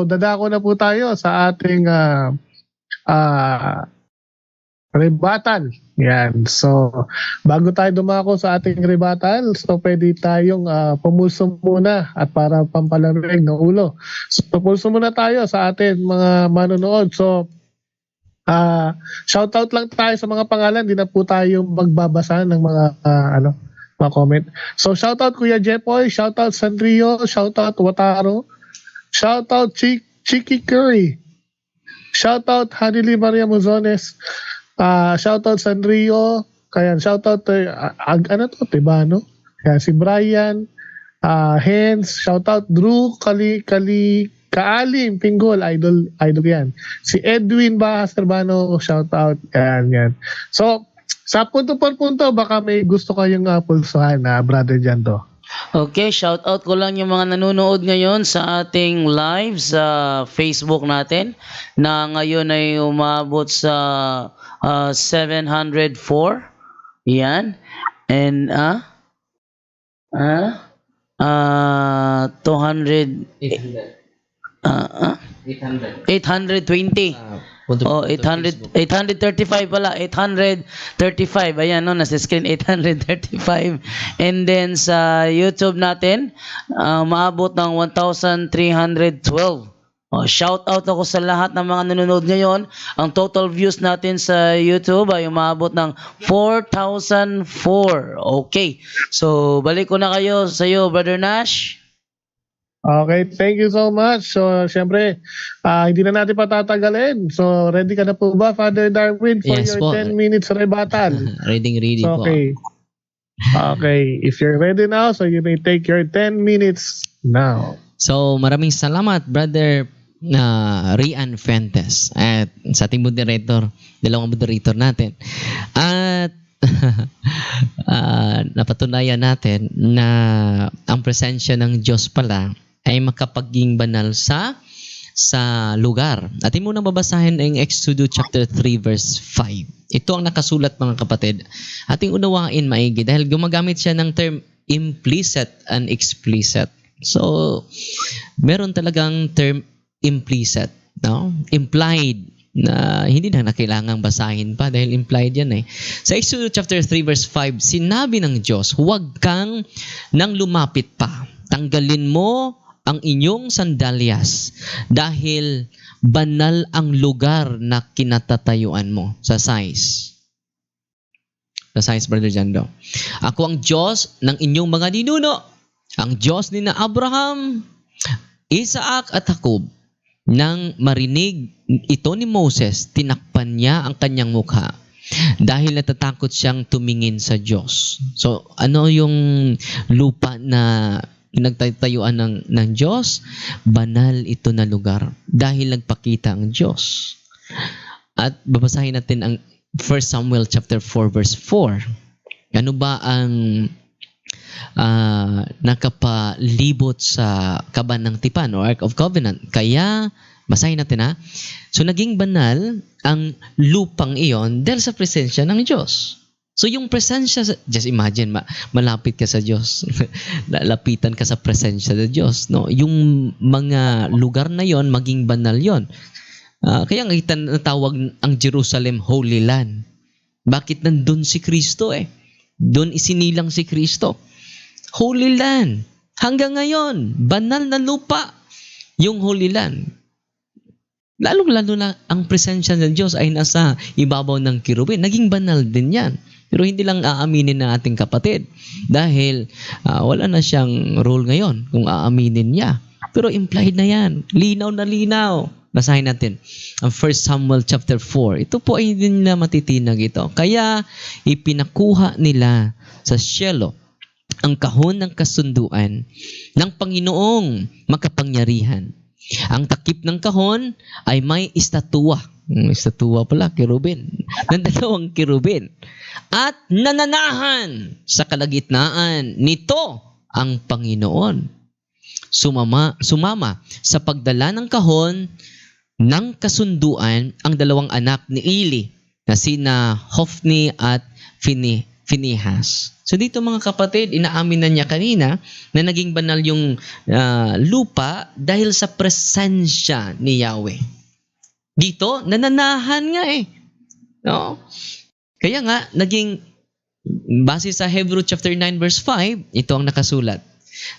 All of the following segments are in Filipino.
So, dadako na po tayo sa ating rebuttal. Yan. So, bago tayo dumako sa ating rebuttal, so pwede tayong pumulso muna at para pampalamig ng ulo. So, pumulso muna tayo sa ating mga manonood. So, shoutout lang tayo sa mga pangalan. Di na po tayo magbabasa ng mga mga comment. So, shoutout Kuya Jepoy, shoutout Sandrio, shoutout Wataro, shoutout Chiki Curry, shoutout Hanili Maria Muzones, shoutout Sandrio, kaya shoutout Tibano, kaya si Brian, Hens, shoutout Drew Kaalim Pinggol, idol yan. Si Edwin Bahas Carbano, shoutout, yan. So, sa punto por punto, baka may gusto kayong pulsuhan na Brother Jando. Okay, shout out ko lang yung mga nanonood ngayon sa ating live sa Facebook natin na ngayon ay umabot sa 704. Yan. And 820. 835 pala. 835. Ayan, no, nasa screen 835. And then sa YouTube natin, maabot ng 1,312. Shout out ako sa lahat ng mga nanonood ngayon. Ang total views natin sa YouTube ay umabot ng 4,004. Okay. So, balik ko na kayo sa iyo, Brother Nash. Okay, thank you so much. So, syempre, hindi na natin patatagalin. So, ready ka na po ba, Father Darwin, for yes, your po. 10 minutes rebuttal? ready so, po. Okay, if you're ready now, so you may take your 10 minutes now. So, maraming salamat, Brother Rian Fuentes at sa ating moderator, dalawang moderator natin. At napatunayan natin na ang presensya ng Diyos pala ay makapaging banal sa lugar. Atin muna babasahin ang Exodus chapter 3 verse 5. Ito ang nakasulat, mga kapatid. Ating unawain maigi dahil gumagamit siya ng term implicit and explicit. So, meron talagang term implicit, no? Implied na hindi na kailangang basahin pa dahil implied yan eh. Sa Exodus chapter 3 verse 5, sinabi ng Diyos, huwag kang nang lumapit pa. Tanggalin mo ang inyong sandalyas dahil banal ang lugar na kinatatayuan mo. Sa size, Brother Jando. Ako ang Diyos ng inyong mga ninuno, ang Diyos ni na Abraham, Isaac at Jacob. Nang marinig ito ni Moses, tinakpan niya ang kanyang mukha dahil natatakot siyang tumingin sa Diyos. So, ano yung lupa na pinagtatayuan ng Diyos? Banal ito na lugar dahil nagpakita ang Diyos. At babasahin natin ang 1 Samuel chapter 4 verse 4. Ano ba ang nakapalibot sa kaban ng tipan o Ark of Covenant? Kaya basahin natin ha. So naging banal ang lupang iyon dahil sa presensya ng Diyos. So yung presensya, just imagine, malapit ka sa Diyos. Lapitan ka sa presensya ng Diyos. No? Yung mga lugar na yon maging banal yon. Kaya nga natawag ang Jerusalem Holy Land. Bakit nandun si Kristo eh? Doon isinilang si Kristo. Holy Land. Hanggang ngayon, banal na lupa yung Holy Land. Lalong-lalo na ang presensya ng Diyos ay nasa ibabaw ng kirubin. Naging banal din yan. Pero hindi lang aaminin ng ating kapatid. Dahil wala na siyang role ngayon kung aaminin niya. Pero implied na yan. Linaw na linaw. Basahin natin ang 1 Samuel chapter 4. Ito po ay hindi nila matitinag ito. Kaya ipinakuha nila sa Shiloh ang kahon ng kasunduan ng Panginoong makapangyarihan. Ang takip ng kahon ay may estatwa. Estatwa pala, kirubin. Ng dalawang kirubin. At nananahan sa kalagitnaan nito ang Panginoon. Sumama sa pagdala ng kahon ng kasunduan ang dalawang anak ni Eli na sina Hofni at Phinehas. So dito mga kapatid, inaamin na niya kanina na naging banal yung lupa dahil sa presensya ni Yahweh. Dito, nananahan nga eh. No? Kaya nga, base sa Hebrew chapter 9 verse 5, ito ang nakasulat.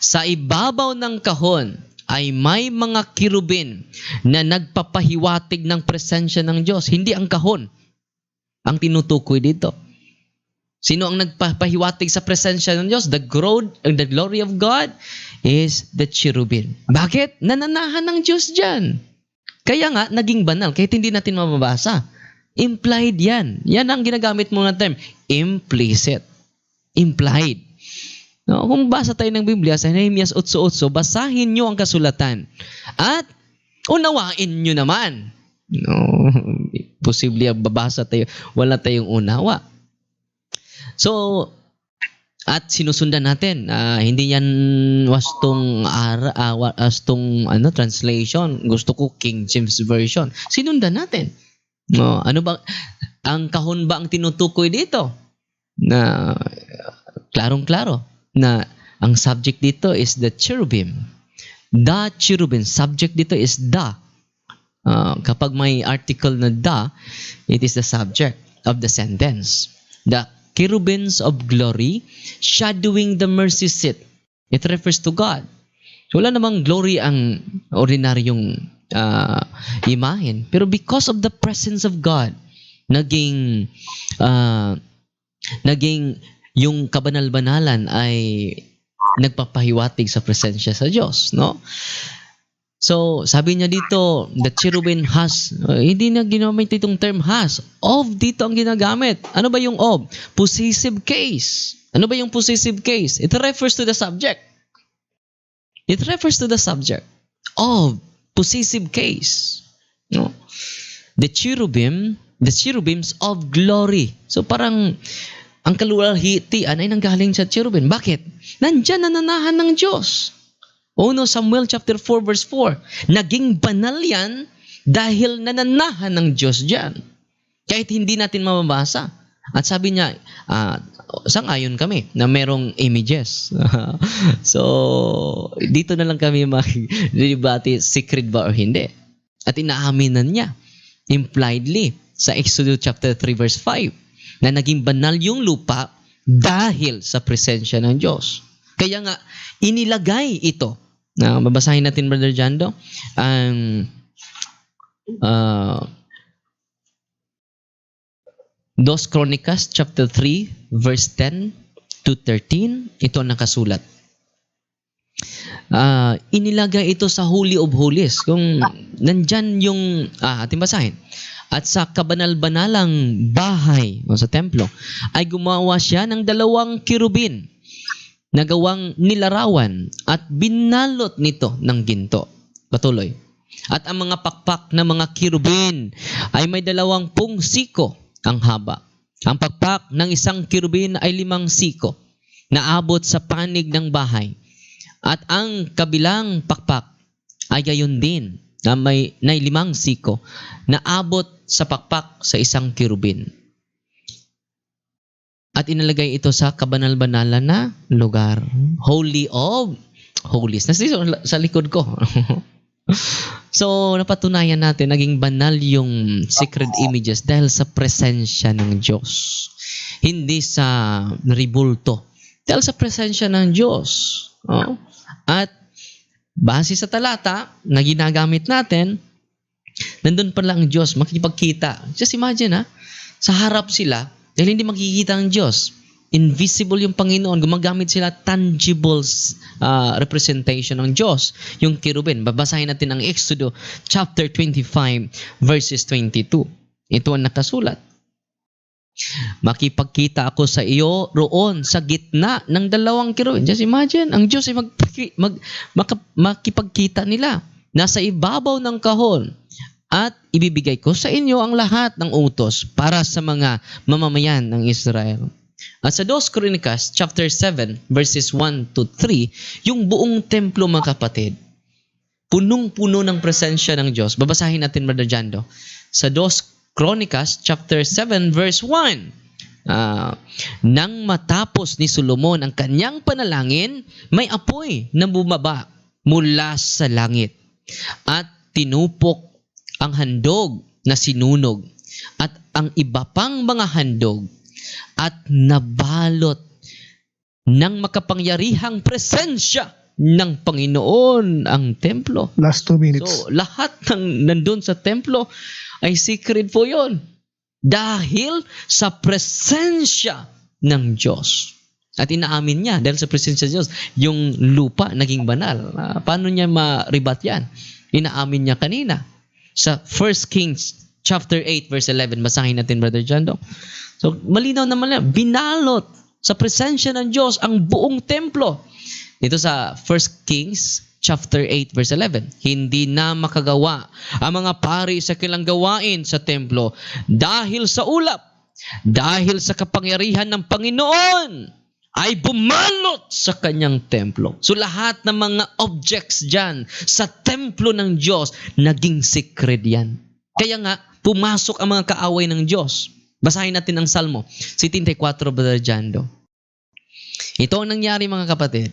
Sa ibabaw ng kahon ay may mga kirubin na nagpapahiwatig ng presensya ng Diyos. Hindi ang kahon ang tinutukoy dito. Sino ang nagpapahiwatig sa presensya ng Diyos? The glory of God is the cherubim. Bakit? Nananahan ng Diyos dyan. Kaya nga, naging banal. Kahit hindi natin mababasa. Implied yan. Yan ang ginagamit mo na term. Implicit. Implied. No, kung basa tayo ng Biblia sa Nehemias 8:8, basahin nyo ang kasulatan. At unawain nyo naman. No, posible babasa tayo. Wala tayong unawa. So, at sinusundan natin, hindi yan wastong translation. Gusto ko King James Version. Sinundan natin. No, ano ba ang kahon ba ang tinutukoy dito? Na klarong-klaro na ang subject dito is the cherubim. The cherubim, subject dito is the. Kapag may article na the, it is the subject of the sentence. The cherubims of glory, shadowing the mercy seat. It refers to God. So, wala namang glory ang ordinaryong imahen. Pero because of the presence of God, naging yung kabanal-banalan ay nagpapahiwatig sa presensya sa Diyos, no? So, sabi niya dito, the cherubim has, hindi na ginamit itong term has. Of dito ang ginagamit. Ano ba yung of? Possessive case. Ano ba yung possessive case? It refers to the subject. It refers to the subject. Of, possessive case. No? The cherubims of glory. So, parang, ang kaluwalhatian ay nanggaling sa cherubim. Bakit? Nandyan nananahan ng Diyos. 1 Samuel chapter 4 verse 4. Naging banal yan dahil nananahan ng Diyos dyan. Kahit hindi natin mababasa. At sabi niya, sang-ayon kami na merong images. So, dito na lang kami mag-debate, secret ba or hindi. At inaaminan niya, impliedly, sa Exodus chapter 3 verse 5, na naging banal yung lupa dahil sa presensya ng Diyos. Kaya nga, inilagay ito. Na babasahin natin, Brother Jando, ang Dos Chronicas chapter 3 verse 10 to 13. Ito ang nakasulat. Inilagay ito sa Holy of Holies. Kung nandyan yung, ating basahin. At sa kabanal-banalang bahay o sa templo, ay gumawa siya ng 2 kirubin na gawang nilarawan at binalot nito ng ginto. Patuloy. At ang mga pakpak ng mga kirubin ay may 20 siko ang haba. Ang pakpak ng isang kirubin ay 5 siko na abot sa panig ng bahay. At ang kabilang pakpak ay gayon din na may 5 siko na abot sa pakpak sa isang kirubin. At inalagay ito sa kabanal-banalan na lugar. Holy of Holies. Nasa sa likod ko. So, napatunayan natin, naging banal yung sacred images dahil sa presensya ng Diyos. Hindi sa ribulto. Dahil sa presensya ng Diyos. Oh. At base sa talata na ginagamit natin, nandun pala ang Diyos, makikipagkita. Just imagine sa harap sila, dahil hindi makikita ang Diyos. Invisible yung Panginoon. Gumagamit sila tangible representation ng Diyos. Yung kirubin. Babasahin natin ang Exodus chapter 25 verses 22. Ito ang nakasulat. Makipagkita ako sa iyo roon sa gitna ng 2 kirubin. Just imagine, ang Diyos ay makipagkita nila. Nasa ibabaw ng kahon. At ibibigay ko sa inyo ang lahat ng utos para sa mga mamamayan ng Israel. At sa 2 Chronicas chapter 7 verses 1 to 3, yung buong templo mga kapatid, punong-puno ng presensya ng Diyos. Babasahin natin, Brother Jando. Sa 2 Chronicas chapter 7 verse 1, Nang matapos ni Solomon ang kanyang panalangin, may apoy na bumaba mula sa langit at tinupok ang handog na sinunog at ang iba pang mga handog at nabalot ng makapangyarihang presensya ng Panginoon ang templo. Last 2 minutes. So, lahat ng nandun sa templo ay secret po yun. Dahil sa presensya ng Diyos. At inaamin niya, dahil sa presensya ng Diyos, yung lupa naging banal. Paano niya ma-rebat yan? Inaamin niya kanina. Sa 1 Kings chapter 8 verse 11, basahin natin, Brother Jando. So, malinaw naman yan. Binalot sa presensya ng Diyos ang buong templo. Dito sa 1 Kings chapter 8 verse 11, hindi na makagawa ang mga pari sa kanilang gawain sa templo dahil sa ulap, dahil sa kapangyarihan ng Panginoon ay bumalot sa kanyang templo. So lahat ng mga objects dyan sa templo ng Diyos, naging secret yan. Kaya nga, pumasok ang mga kaaway ng Diyos. Basahin natin ang Salmo 74, Brother Jando. Ito ang nangyari, mga kapatid.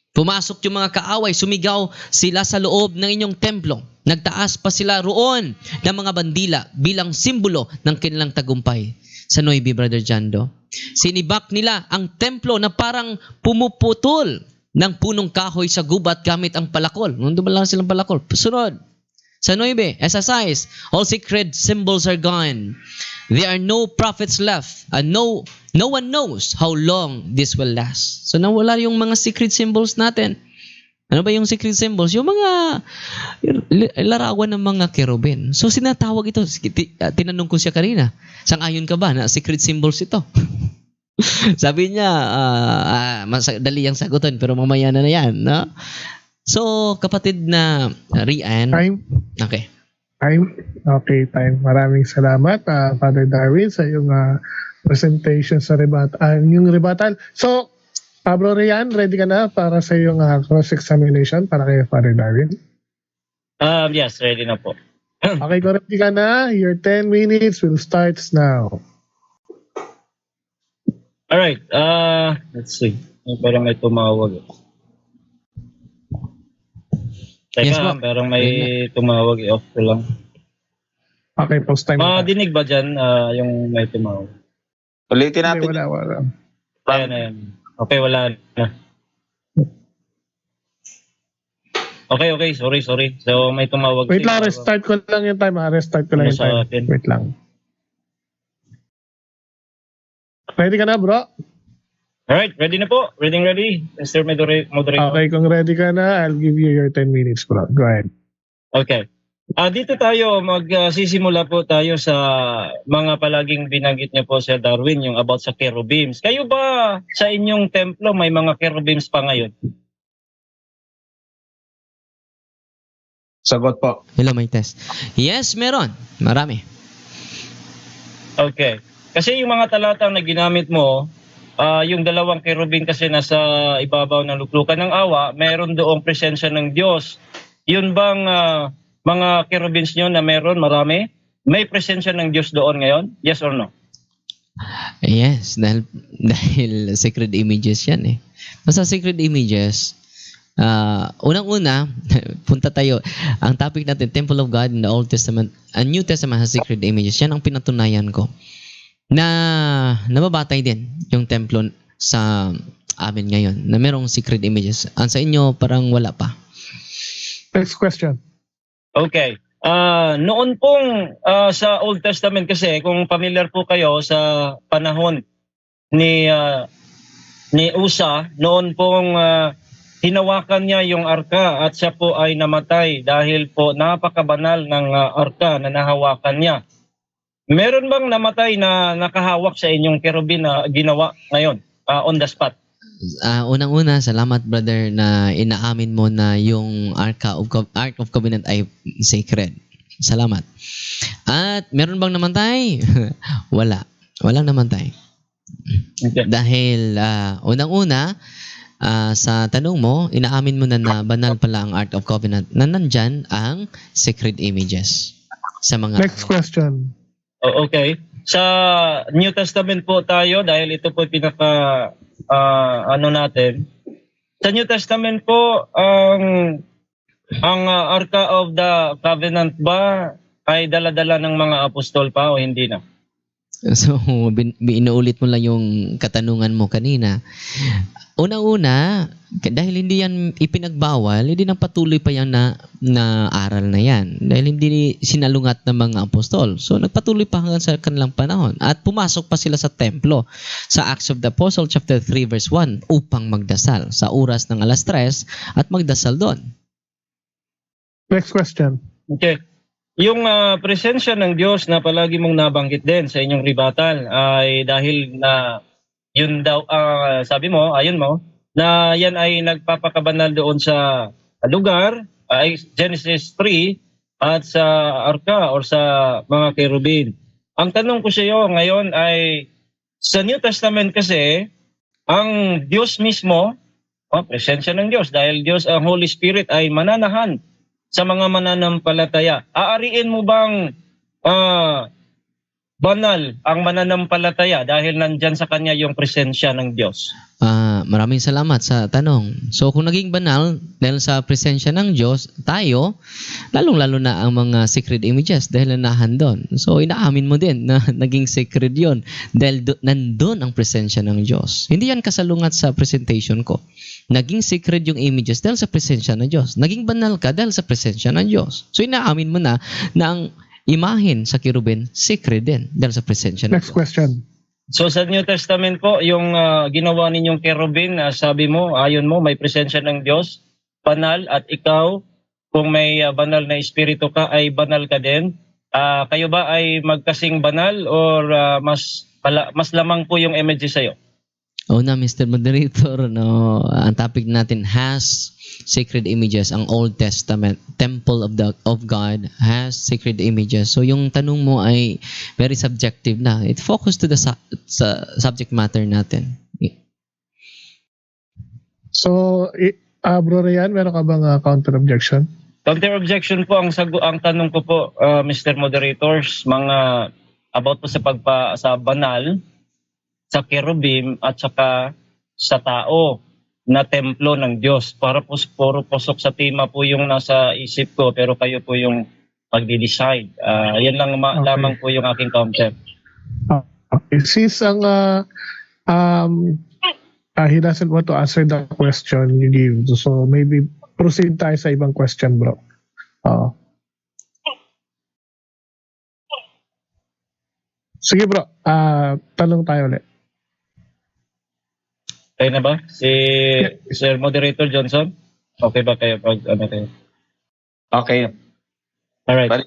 Pumasok yung mga kaaway, sumigaw sila sa loob ng inyong templo. Nagtaas pa sila roon ng mga bandila bilang simbolo ng kanilang tagumpay. Sa 9, Brother Jando, sinibak nila ang templo na parang pumuputol ng punong kahoy sa gubat gamit ang palakol. Nandun ba lang silang palakol? Sunod. Sa 9, exercise, all sacred symbols are gone. There are no prophets left, and no one knows how long this will last. So nawala yung mga secret symbols natin. Ano ba yung secret symbols? Yung mga larawan ng mga kerubin. So sinatawag ito, tinanong ko siya kanina, sang-ayon ka ba na secret symbols ito? Sabi niya, dali ang sagutin, pero mamaya na yan. No? So, kapatid na Rian. Time. Okay. Time. Okay, time. Maraming salamat, Father Darwin, sa iyong presentation sa yung rebuttal. So, Bro Rian, ready ka na para sa iyong cross-examination para kay Father Darwin? Yes, ready na po. Okay, kung ready ka na, your 10 minutes will start now. Alright, let's see. Parang may tumawag. Teka, Yes, ma'am. parang may tumawag. I-off ko lang. Okay, post time. Dinig ba dyan yung may tumawag? Ulitin Okay, natin. wala. Ayan. Okay, wala na. Okay. Sorry. So, may tumawag. Wait lang, restart ko lang yung time. Restart ko lang yung Sa time. atin. Wait lang. Ready ka na, bro? Alright, ready na po. Ready. Mr. Moderator. Okay, kung ready ka na, I'll give you your 10 minutes, bro. Go ahead. Okay. Dito tayo, magsisimula po tayo sa mga palaging binanggit niyo po, Sir Darwin, yung about sa cherubims. Kayo ba sa inyong templo may mga cherubims pa ngayon? Sagot po. Hello, may test. Yes, meron. Marami. Okay. Kasi yung mga talatang na ginamit mo, yung dalawang cherubim kasi nasa ibabaw ng luklukan ng awa, meron doong presensya ng Diyos. Yun bang mga cherubims nyo na meron, marami? May presensya ng Diyos doon ngayon? Yes or no? Yes, dahil sacred images yan eh. Basta sacred images, unang-una, punta tayo, ang topic natin, Temple of God in the Old Testament, and New Testament has sacred images. Yan ang pinatunayan ko. Na nababatay din yung templo sa amin ngayon, na merong secret images. Ang sa inyo, parang wala pa. Next question. Okay. Noon pong sa Old Testament kasi, kung familiar po kayo sa panahon ni Usa, noon pong hinawakan niya yung arka at siya po ay namatay dahil po napakabanal ng arka na nahawakan niya. Meron bang namatay na nakahawak sa inyong cherubim na ginawa ngayon on the spot? Unang-una, salamat brother na inaamin mo na yung Ark of Covenant ay sacred. Salamat. At meron bang namatay? Wala. Walang namatay. Okay. Dahil unang-una, sa tanong mo, inaamin mo na banal pala ang Ark of Covenant na nandyan ang sacred images sa mga... Next question. Okay. sa New Testament po tayo dahil ito po pinaka natin. Sa New Testament po ang Arka of the Covenant ba ay dala-dala ng mga apostol pa o hindi na? So, inuulit mo lang yung katanungan mo kanina. Una-una, dahil hindi yan ipinagbawal, hindi nang patuloy pa yan na aral na yan. Dahil hindi sinalungat ng mga apostol. So, nagpatuloy pa hanggang sa kanilang panahon. At pumasok pa sila sa templo sa Acts of the Apostle chapter 3 verse 1 upang magdasal sa oras ng alas 3 at magdasal doon. Next question. Okay. Yung presensya ng Diyos na palagi mong nabanggit din sa inyong rebuttal ay dahil na yun daw, sabi mo, ayon mo, na yan ay nagpapakabanal doon sa lugar, ay Genesis 3 at sa Arka or sa mga kerubin. Ang tanong ko sa iyo ngayon ay sa New Testament kasi, ang Diyos mismo, presensya ng Diyos, dahil Diyos, ang Holy Spirit ay mananahan sa mga mananampalataya. Aariin mo bang banal ang mananampalataya dahil nandyan sa kanya yung presensya ng Diyos? Maraming salamat sa tanong. So kung naging banal dahil sa presensya ng Diyos, tayo, lalong-lalo na ang mga sacred images dahil nanahan doon. So inaamin mo din na naging sacred yon dahil nandun ang presensya ng Diyos. Hindi yan kasalungat sa presentation ko. Naging sacred yung images dahil sa presensya ng Diyos. Naging banal ka dahil sa presensya ng Diyos. So inaamin mo na ang imahin sa kirubin, sacred din dahil sa presensya ng Next Diyos. question. So sa New Testament po, yung ginawa ninyong kerubin, sabi mo, ayon mo, may presensya ng Diyos, banal, at ikaw, kung may banal na espiritu ka, ay banal ka din. Kayo ba ay magkasing banal or mas lamang po yung images sa'yo? Na Mr. Moderator, no, ang topic natin has sacred images. Ang Old Testament, Temple of God has sacred images. So yung tanong mo ay very subjective na. It focus to the subject matter natin. So, Bro Ryan, meron ka bang counter objection? Counter objection po, ang tanong ko po, Mr. Moderators, mga about po sa banal, sa kerubim at saka sa tao na templo ng Diyos. Para po puro posok sa tema po yung nasa isip ko, pero kayo po yung magdi-decide. Yan lang lamang po yung aking counter. Since ang he doesn't want to answer the question you give, so maybe proceed tayo sa ibang question, bro. Sige, bro. Tanong tayo ulit. Kayo na ba? Sir Moderator Johnson? Okay ba kayo? Okay. Alright.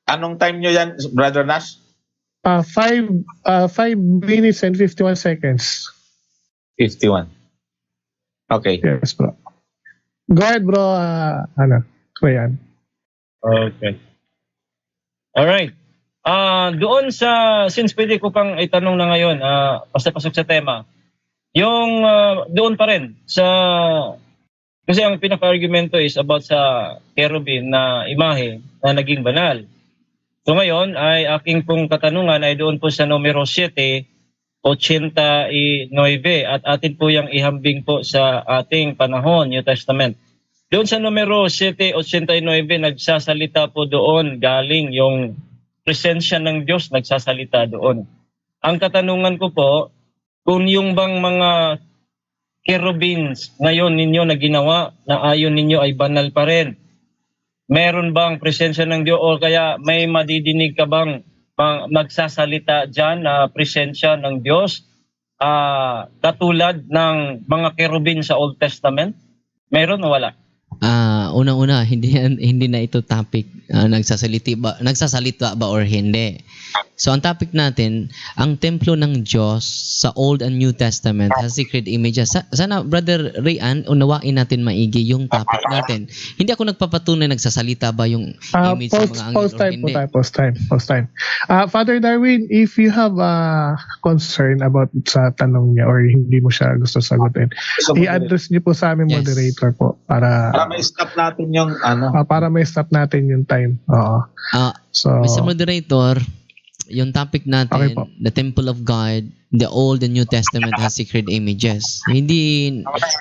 Anong time nyo yan, Brother Nash? 5 minutes and 51 seconds. 51. Okay. Yes, bro. Go ahead, bro. Ryan. Okay. Alright. Doon since pwede ko pang itanong na ngayon, basta pasok sa tema, yung doon pa rin kasi ang pinaka-argumento is about sa kerubin na imahe na naging banal. So ngayon ay aking pong katanungan ay doon po sa numero 7:89 at atin po yung ihambing po sa ating panahon, New Testament. Doon sa numero 7:89 nagsasalita po doon galing yung presensya ng Diyos nagsasalita doon. Ang katanungan ko po, kung yung bang mga cherubins ngayon ninyo na ginawa na ayon ninyo ay banal pa rin, meron bang presensya ng Diyos o kaya may madidinig ka bang nagsasalita dyan na presensya ng Diyos katulad ng mga cherubin sa Old Testament? Meron o wala? Unang-una, hindi na ito topic nagsasalita ba or hindi. So ang topic natin, ang templo ng Diyos sa Old and New Testament has sacred images. Sana Brother Rayan, unawain natin maigi yung topic natin. Hindi ako nagpapatunay nagsasalita ba yung image ng mga anghel or hindi. Post time. Father Darwin, if you have a concern about sa tanong niya or hindi mo siya gusto sagutin, i-address niyo po sa aming moderator po para may stop natin yung para may stop natin yung time. So, Mr. Moderator, yung topic natin, Okay po. the temple of God, the Old and New Testament has sacred images. Hindi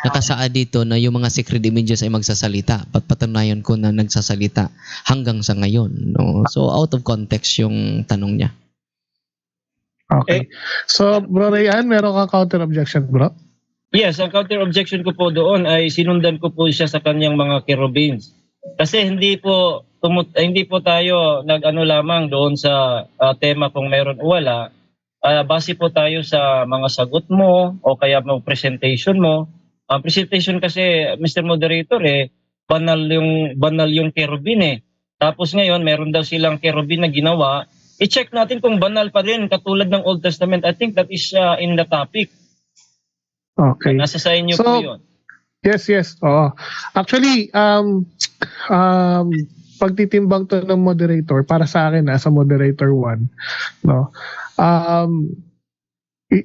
nakasaad dito na yung mga sacred images ay magsasalita. Patunayan ko na nagsasalita hanggang sa ngayon. No? So, out of context yung tanong niya. Okay. So, Bro Rayan, meron kang counter objection, bro? Yes, ang counter objection ko po doon ay sinundan ko po siya sa kanyang mga cherubins. Kasi hindi po tayo nag-ano lamang doon sa tema kung meron o wala. Base po tayo sa mga sagot mo o kaya mga presentation mo. Ang presentation kasi, Mr. Moderator, banal yung cherubin eh. Tapos ngayon, meron daw silang cherubin na ginawa. I-check natin kung banal pa rin katulad ng Old Testament. I think that is in the topic. Okay. Nasa sa inyo So, po yun. Yes. Oo. Actually, pagtitimbang to ng moderator, para sa akin, sa moderator 1, no?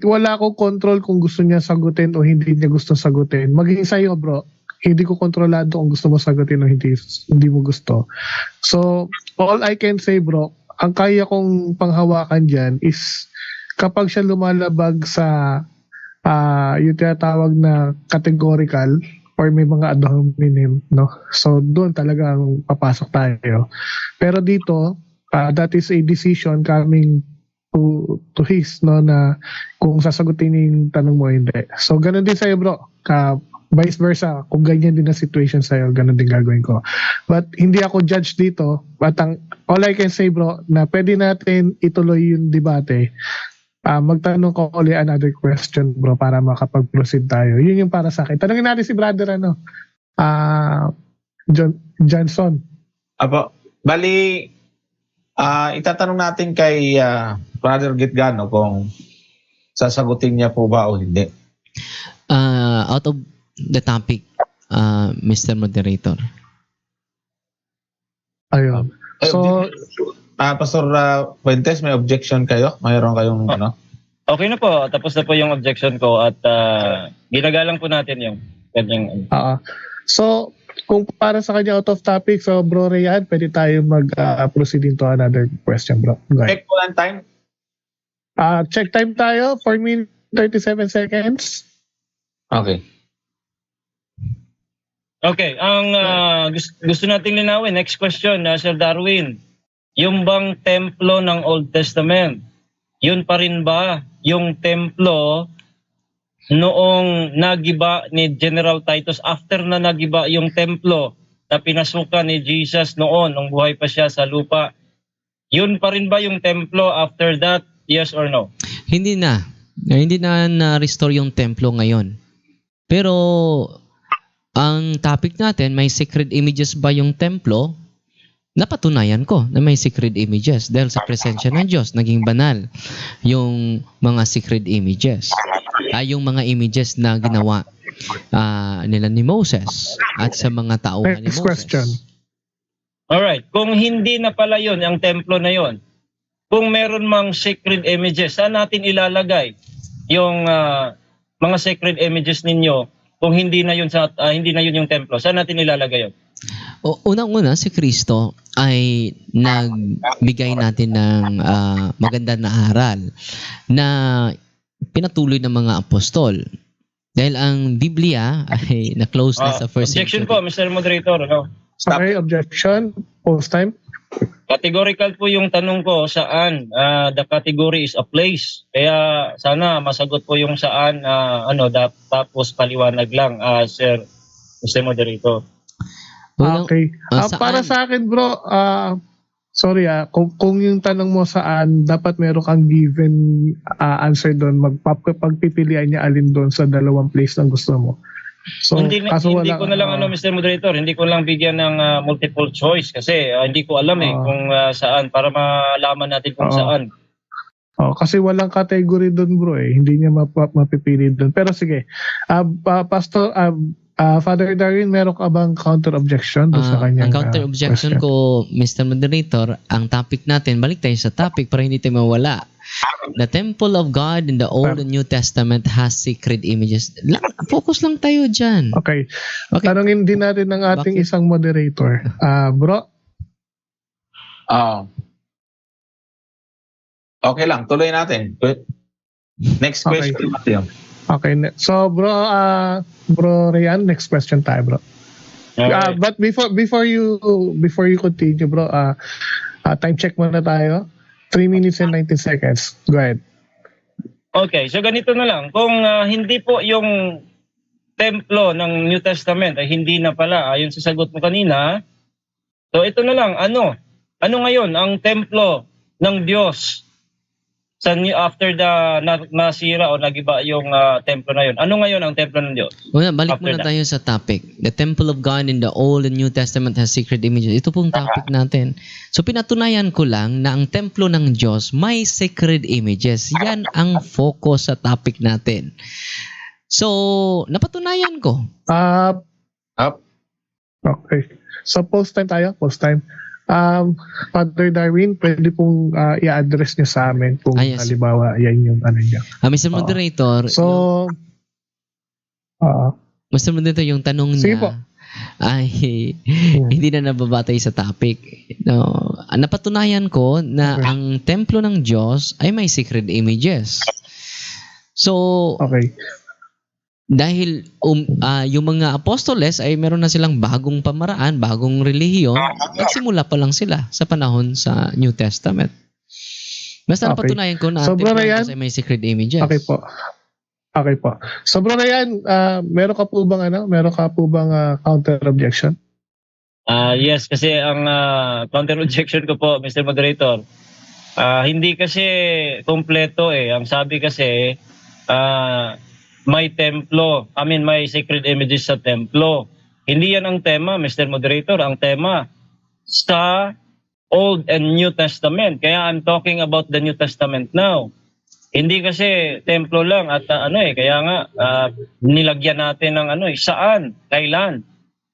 Wala akong control kung gusto niya sagutin o hindi niya gusto sagutin. Maging sa'yo, bro. Hindi ko kontrolado kung gusto mo sagutin o hindi mo gusto. So, all I can say, bro, ang kaya kong panghawakan dyan is kapag siya lumalabag sa yung tinatawag na categorical or may mga ad hominem, no? So, doon talagang papasok tayo. Pero dito, that is a decision coming to his, no, na kung sasagutin yung tanong mo, hindi. So, ganun din sa'yo, bro. Vice versa, kung ganyan din ang situation sa'yo, ganun din gagawin ko. But hindi ako judge dito. But all I can say, bro, na pwede natin ituloy yung debate. Magtanong ko ulit another question, bro, para makapag-proceed tayo. Yun yung para sa akin. Tanungin natin si brother, Johnson. Apo, bali, itatanong natin kay Brother Gitgano kung sasagutin niya po ba o hindi. Out of the topic, Mr. Moderator. Ayun. So, Pastor Fuentes, may objection kayo? Mayroon kayong ano? Okay na po. Tapos na po yung objection ko at ginagalang po natin yung kanyang... So, kung para sa kanya out of topic, so Bro Rayan, pwede tayo mag-proceed into another question, bro. Go ahead. Check po ang time. Check time tayo, 4 minutes, 37 seconds. Okay. Okay, ang gusto nating linawin, next question, Sir Darwin. Yung bang templo ng Old Testament, yun pa rin ba yung templo noong nagiba ni General Titus after na nagiba yung templo na pinasukan ni Jesus noon nung buhay pa siya sa lupa? Yun pa rin ba yung templo after that? Yes or no? Hindi na. Hindi na na-restore yung templo ngayon. Pero ang topic natin, may sacred images ba yung templo? Napatunayan ko na may sacred images dahil sa presensya ng Diyos, naging banal yung mga sacred images. Yung mga images na ginawa nila ni Moses at sa mga tauhan ni Next Moses. question. Alright, kung hindi na pala yun, ang templo na yun, kung meron mang sacred images, saan natin ilalagay yung mga sacred images ninyo? Kung hindi na yun yung templo, saan natin ilalagay yun? Unang-una, si Kristo ay nagbigay natin ng maganda na aral na pinatuloy ng mga apostol. Dahil ang Biblia ay na-close na sa first objection century. po, Mr. Moderator. No? Okay, objection. Post time. Categorical po yung tanong ko, saan? The category is a place. Kaya sana masagot po yung saan, tapos paliwanag lang, Sir Mr. Moderator. Okay. Para sa akin, bro, sorry kung yung tanong mo saan, dapat meron kang given answer doon. Pagpipilian niya alin doon sa dalawang place na gusto mo. So, hindi ko na lang Mr. Moderator, hindi ko lang bigyan ng multiple choice kasi hindi ko alam kung saan para malaman natin kung saan. Kasi walang category doon, bro, Hindi niya mapipili doon. Pero sige. Pastor Father Darwin, meron ka bang counter objection doon sa kanyang ang counter objection ko, Mr. Moderator, ang topic natin, balik tayo sa topic para hindi tayo mawala. The temple of God in the Old and New Testament has sacred images. Focus lang tayo dyan. Okay. Tanungin din natin ng ating isang moderator. Bro? Okay lang, tuloy natin. Next Okay. question, Matthew. Okay. So bro Ryan, next question tayo, bro. Alright. But before you continue, bro, time check muna tayo. 3 minutes and 19 seconds. Go ahead. Okay, so ganito na lang. Kung hindi po yung templo ng New Testament ay hindi na pala, ayon sa sagot mo kanina, so ito na lang, ano ngayon ang templo ng Diyos after nasira o nagiba yung templo na yun? Ano ngayon ang templo ng Diyos? Well, balik After muna that. tayo sa topic. The temple of God in the Old and New Testament has sacred images. Ito pong topic natin. So pinatunayan ko lang na ang templo ng Diyos may sacred images. Yan ang focus sa topic natin. So, napatunayan ko. Up. Okay. So post time tayo, post time. Father Darwin, pwede pong i-address niyo sa amin kung Yes. halimbawa yan yung ano niya. Mr. Moderator, So, Mr. Moderator, yung tanong Sige niya po. ay hindi na nababatay sa topic. No, napatunayan ko na Okay. ang templo ng Diyos ay may sacred images. So, okay. dahil yung mga apostoles ay meron na silang bagong pamaraan, bagong relihiyon, nagsimula pa lang sila sa panahon sa New Testament. Basta Okay. napatunayan ko na So, ang Bro templo ng Ryan? Diyos ay may sacred images. Okay po. Okay po. So bro Ryan, meron ka po bang counter objection? Yes, kasi ang counter objection ko po, Mr. Moderator, hindi kasi kompleto eh. Ang sabi kasi, may templo, may sacred images sa templo. Hindi yan ang tema, Mr. Moderator. Ang tema sa Old and New Testament. Kaya I'm talking about the New Testament now. Hindi kasi templo lang at kaya nga nilagyan natin ng saan, kailan.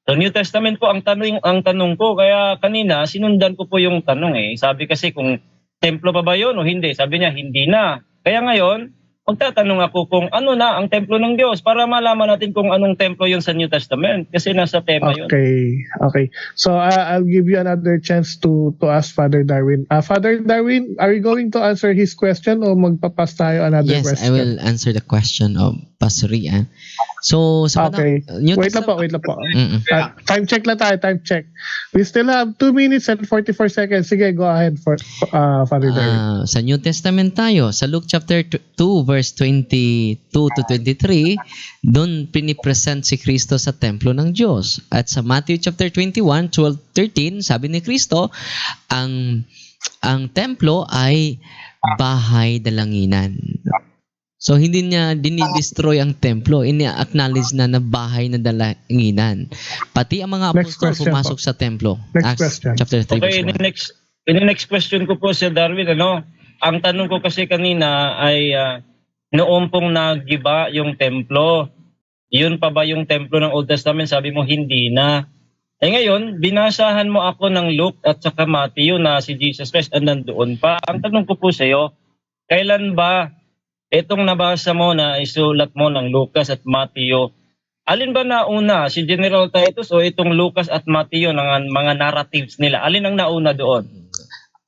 So New Testament po ang tanong ko, kaya kanina sinundan ko po yung tanong eh. Sabi kasi kung templo pa ba yun o hindi? Sabi niya hindi na. Kaya ngayon, magtatanong ako kung ano na ang templo ng Diyos para malaman natin kung anong templo yun sa New Testament kasi nasa tema yun. Okay. So I'll give you another chance to ask Father Darwin. Father Darwin, are you going to answer his question o magpapas tayo another Yes, question? I will answer the question of Pastor Rian. So, sa Okay. New Wait lang Testament- po. Mm-mm. Time check lang tayo, time check. We still have 2 minutes and 44 seconds. Sige, go ahead for Father Darwin. Sa New Testament tayo, sa Luke chapter 2 verse 22 to 23, doon pinipresent si Kristo sa templo ng Diyos. At sa Matthew chapter 21, 12-13, sabi ni Kristo, ang templo ay bahay dalanginan. So, hindi niya dinidestroy ang templo. Ini-acknowledge na bahay na dalanginan. Pati ang mga Next apostol question pumasok sa templo. Next Acts question. chapter 3 Okay, verse 1. in the next question ko po Sir Darwin, ang tanong ko kasi kanina ay noon pong nagiba yung templo. Yun pa ba yung templo ng Old Testament? Sabi mo hindi na. Ngayon, binasahan mo ako ng Luke at saka Matthew na si Jesus Christ and nandoon pa. Ang tanong ko po sa iyo, kailan ba itong nabasa mo na isulat mo ng Lucas at Matthew, alin ba nauna, si General Titus o itong Lucas at Matthew ng mga narratives nila? Alin ang nauna doon?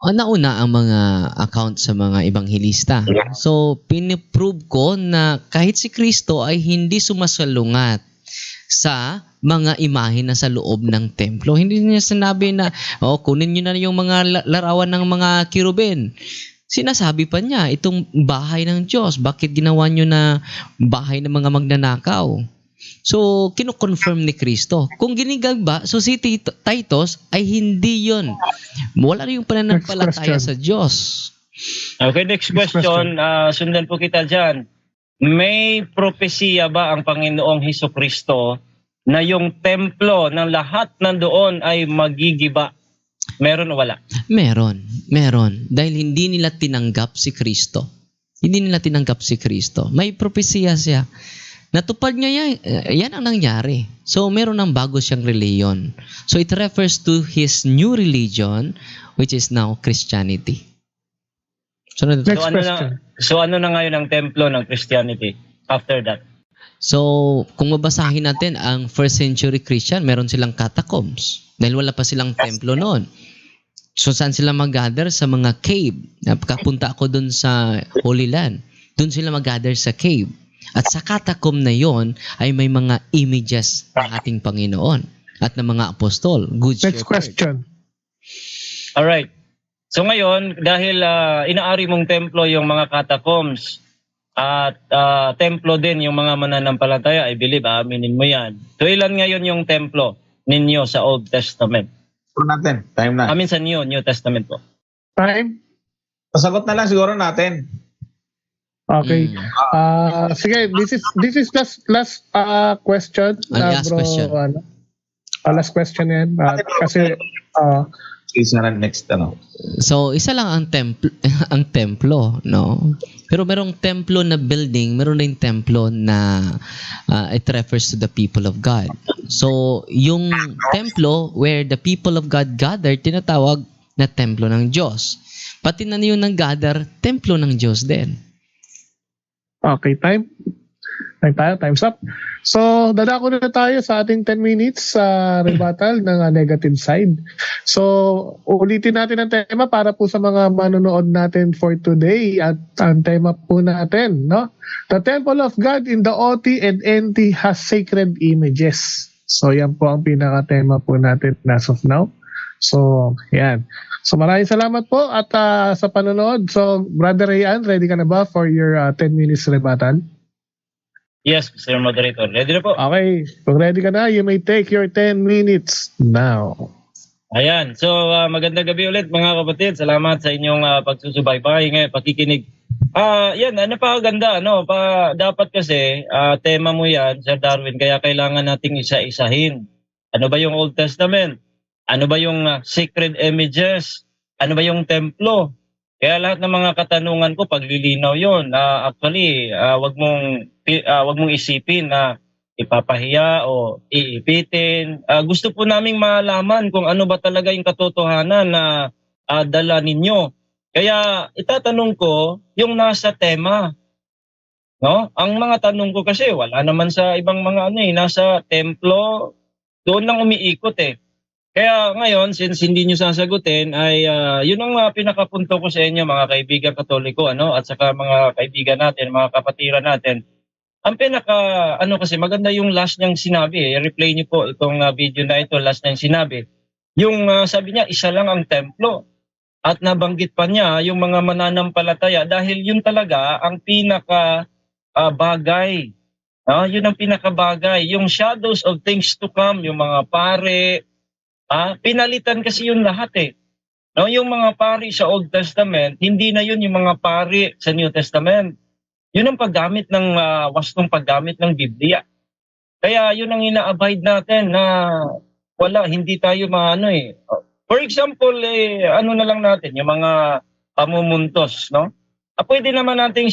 Nauna ang mga account sa mga ebanghelista. So, piniprove ko na kahit si Kristo ay hindi sumasalungat sa mga imahe na sa loob ng templo. Hindi niya sinabi na, kunin niyo na yung mga larawan ng mga kirubin. Sinasabi pa niya, itong bahay ng Diyos, bakit ginawa niyo na bahay ng mga magnanakaw? So, kino-confirm ni Kristo. Kung ginigagba, so si Titus ay hindi yun. Wala rin yung pananampalataya sa Diyos. Okay, next question. Sundan po kita dyan. May propesiya ba ang Panginoong Hesukristo na yung templo ng lahat nandoon ay magigiba? Meron o wala? Meron. Dahil hindi nila tinanggap si Kristo. May propesiya siya. Natupad niya yan ang nangyari. So, meron ng bago siyang reliyon. So, it refers to his new religion, which is now Christianity. Next question. Ano na ngayon ang templo ng Christianity after that? So, kung mabasahin natin ang first century Christian, meron silang catacombs. Dahil wala pa silang templo noon. So saan sila mag-gather? Sa mga cave. Nakapunta ako dun sa Holy Land. Dun sila mag-gather sa cave. At sa catacomb na yon ay may mga images ng ating Panginoon at ng mga apostol. Good Next shepherd. question. Alright. So ngayon, dahil inaari mong templo yung mga catacombs at templo din yung mga mananampalataya, I believe, aminin mo yan. So ilan ngayon yung templo ninyo sa Old Testament? Siguro natin. Time na. Sa New Testament po. Time? Pasagot na lang siguro natin. Okay. Sige, this is last question. Last bro, question. Last question yan. Kasi, Is na next, So, isa lang ang ang templo, no? Pero merong templo na building, meron ring templo na it refers to the people of God. So, yung templo where the people of God gather, tinatawag na templo ng Diyos. Pati na yun ng gather, templo ng Diyos din. okay, time. Time's up. So, dadako na tayo sa ating 10 minutes sa rebuttal ng negative side. So, ulitin natin ang tema para po sa mga manonood natin for today. At ang tema po natin, no? The temple of God in the OT and NT has sacred images. So, yan po ang pinaka-tema po natin as of now. So, yan. So, maraming salamat po at sa panonood. So, Brother Rayan, ready ka na ba for your 10 minutes rebuttal? Yes, Mr. Moderator. Ready na po. Okay, kung ready ka na, you may take your 10 minutes now. Ayan. So, magandang gabi ulit mga kapatid. Salamat sa inyong pagsusubaybay, pakikinig. Yan, napakaganda. Dapat kasi, tema mo yan, Sir Darwin, kaya kailangan nating isa-isahin. Ano ba yung Old Testament? Ano ba yung sacred images? Ano ba yung templo? Kaya lahat ng mga katanungan ko, paglilinaw yun. Actually, wag mong isipin na ipapahiya o iipitin. Gusto po naming malaman kung ano ba talaga yung katotohanan na dala ninyo. Kaya itatanong ko yung nasa tema. No? Ang mga tanong ko kasi wala naman sa ibang mga nasa templo, doon lang umiikot eh. Kaya ngayon, since hindi nyo sasagutin, ay yun ang pinakapunto ko sa inyo mga kaibigan Katoliko at saka mga kaibigan natin, mga kapatiran natin. Ang kasi maganda yung last niyang sinabi. Replay niyo po itong video na ito, last niyang sinabi. Yung sabi niya, isa lang ang templo. At nabanggit pa niya yung mga mananampalataya dahil yun talaga ang pinaka bagay. Yun ang pinakabagay. Yung shadows of things to come, yung mga pare, pinalitan kasi yun lahat eh. Yung mga pari sa Old Testament, hindi na yun yung mga pari sa New Testament. Yun ang paggamit ng wastong paggamit ng Biblia. Kaya yun ang ina-abide natin na hindi tayo For example, na lang natin, yung mga pamumuntos, no? Pwede naman natin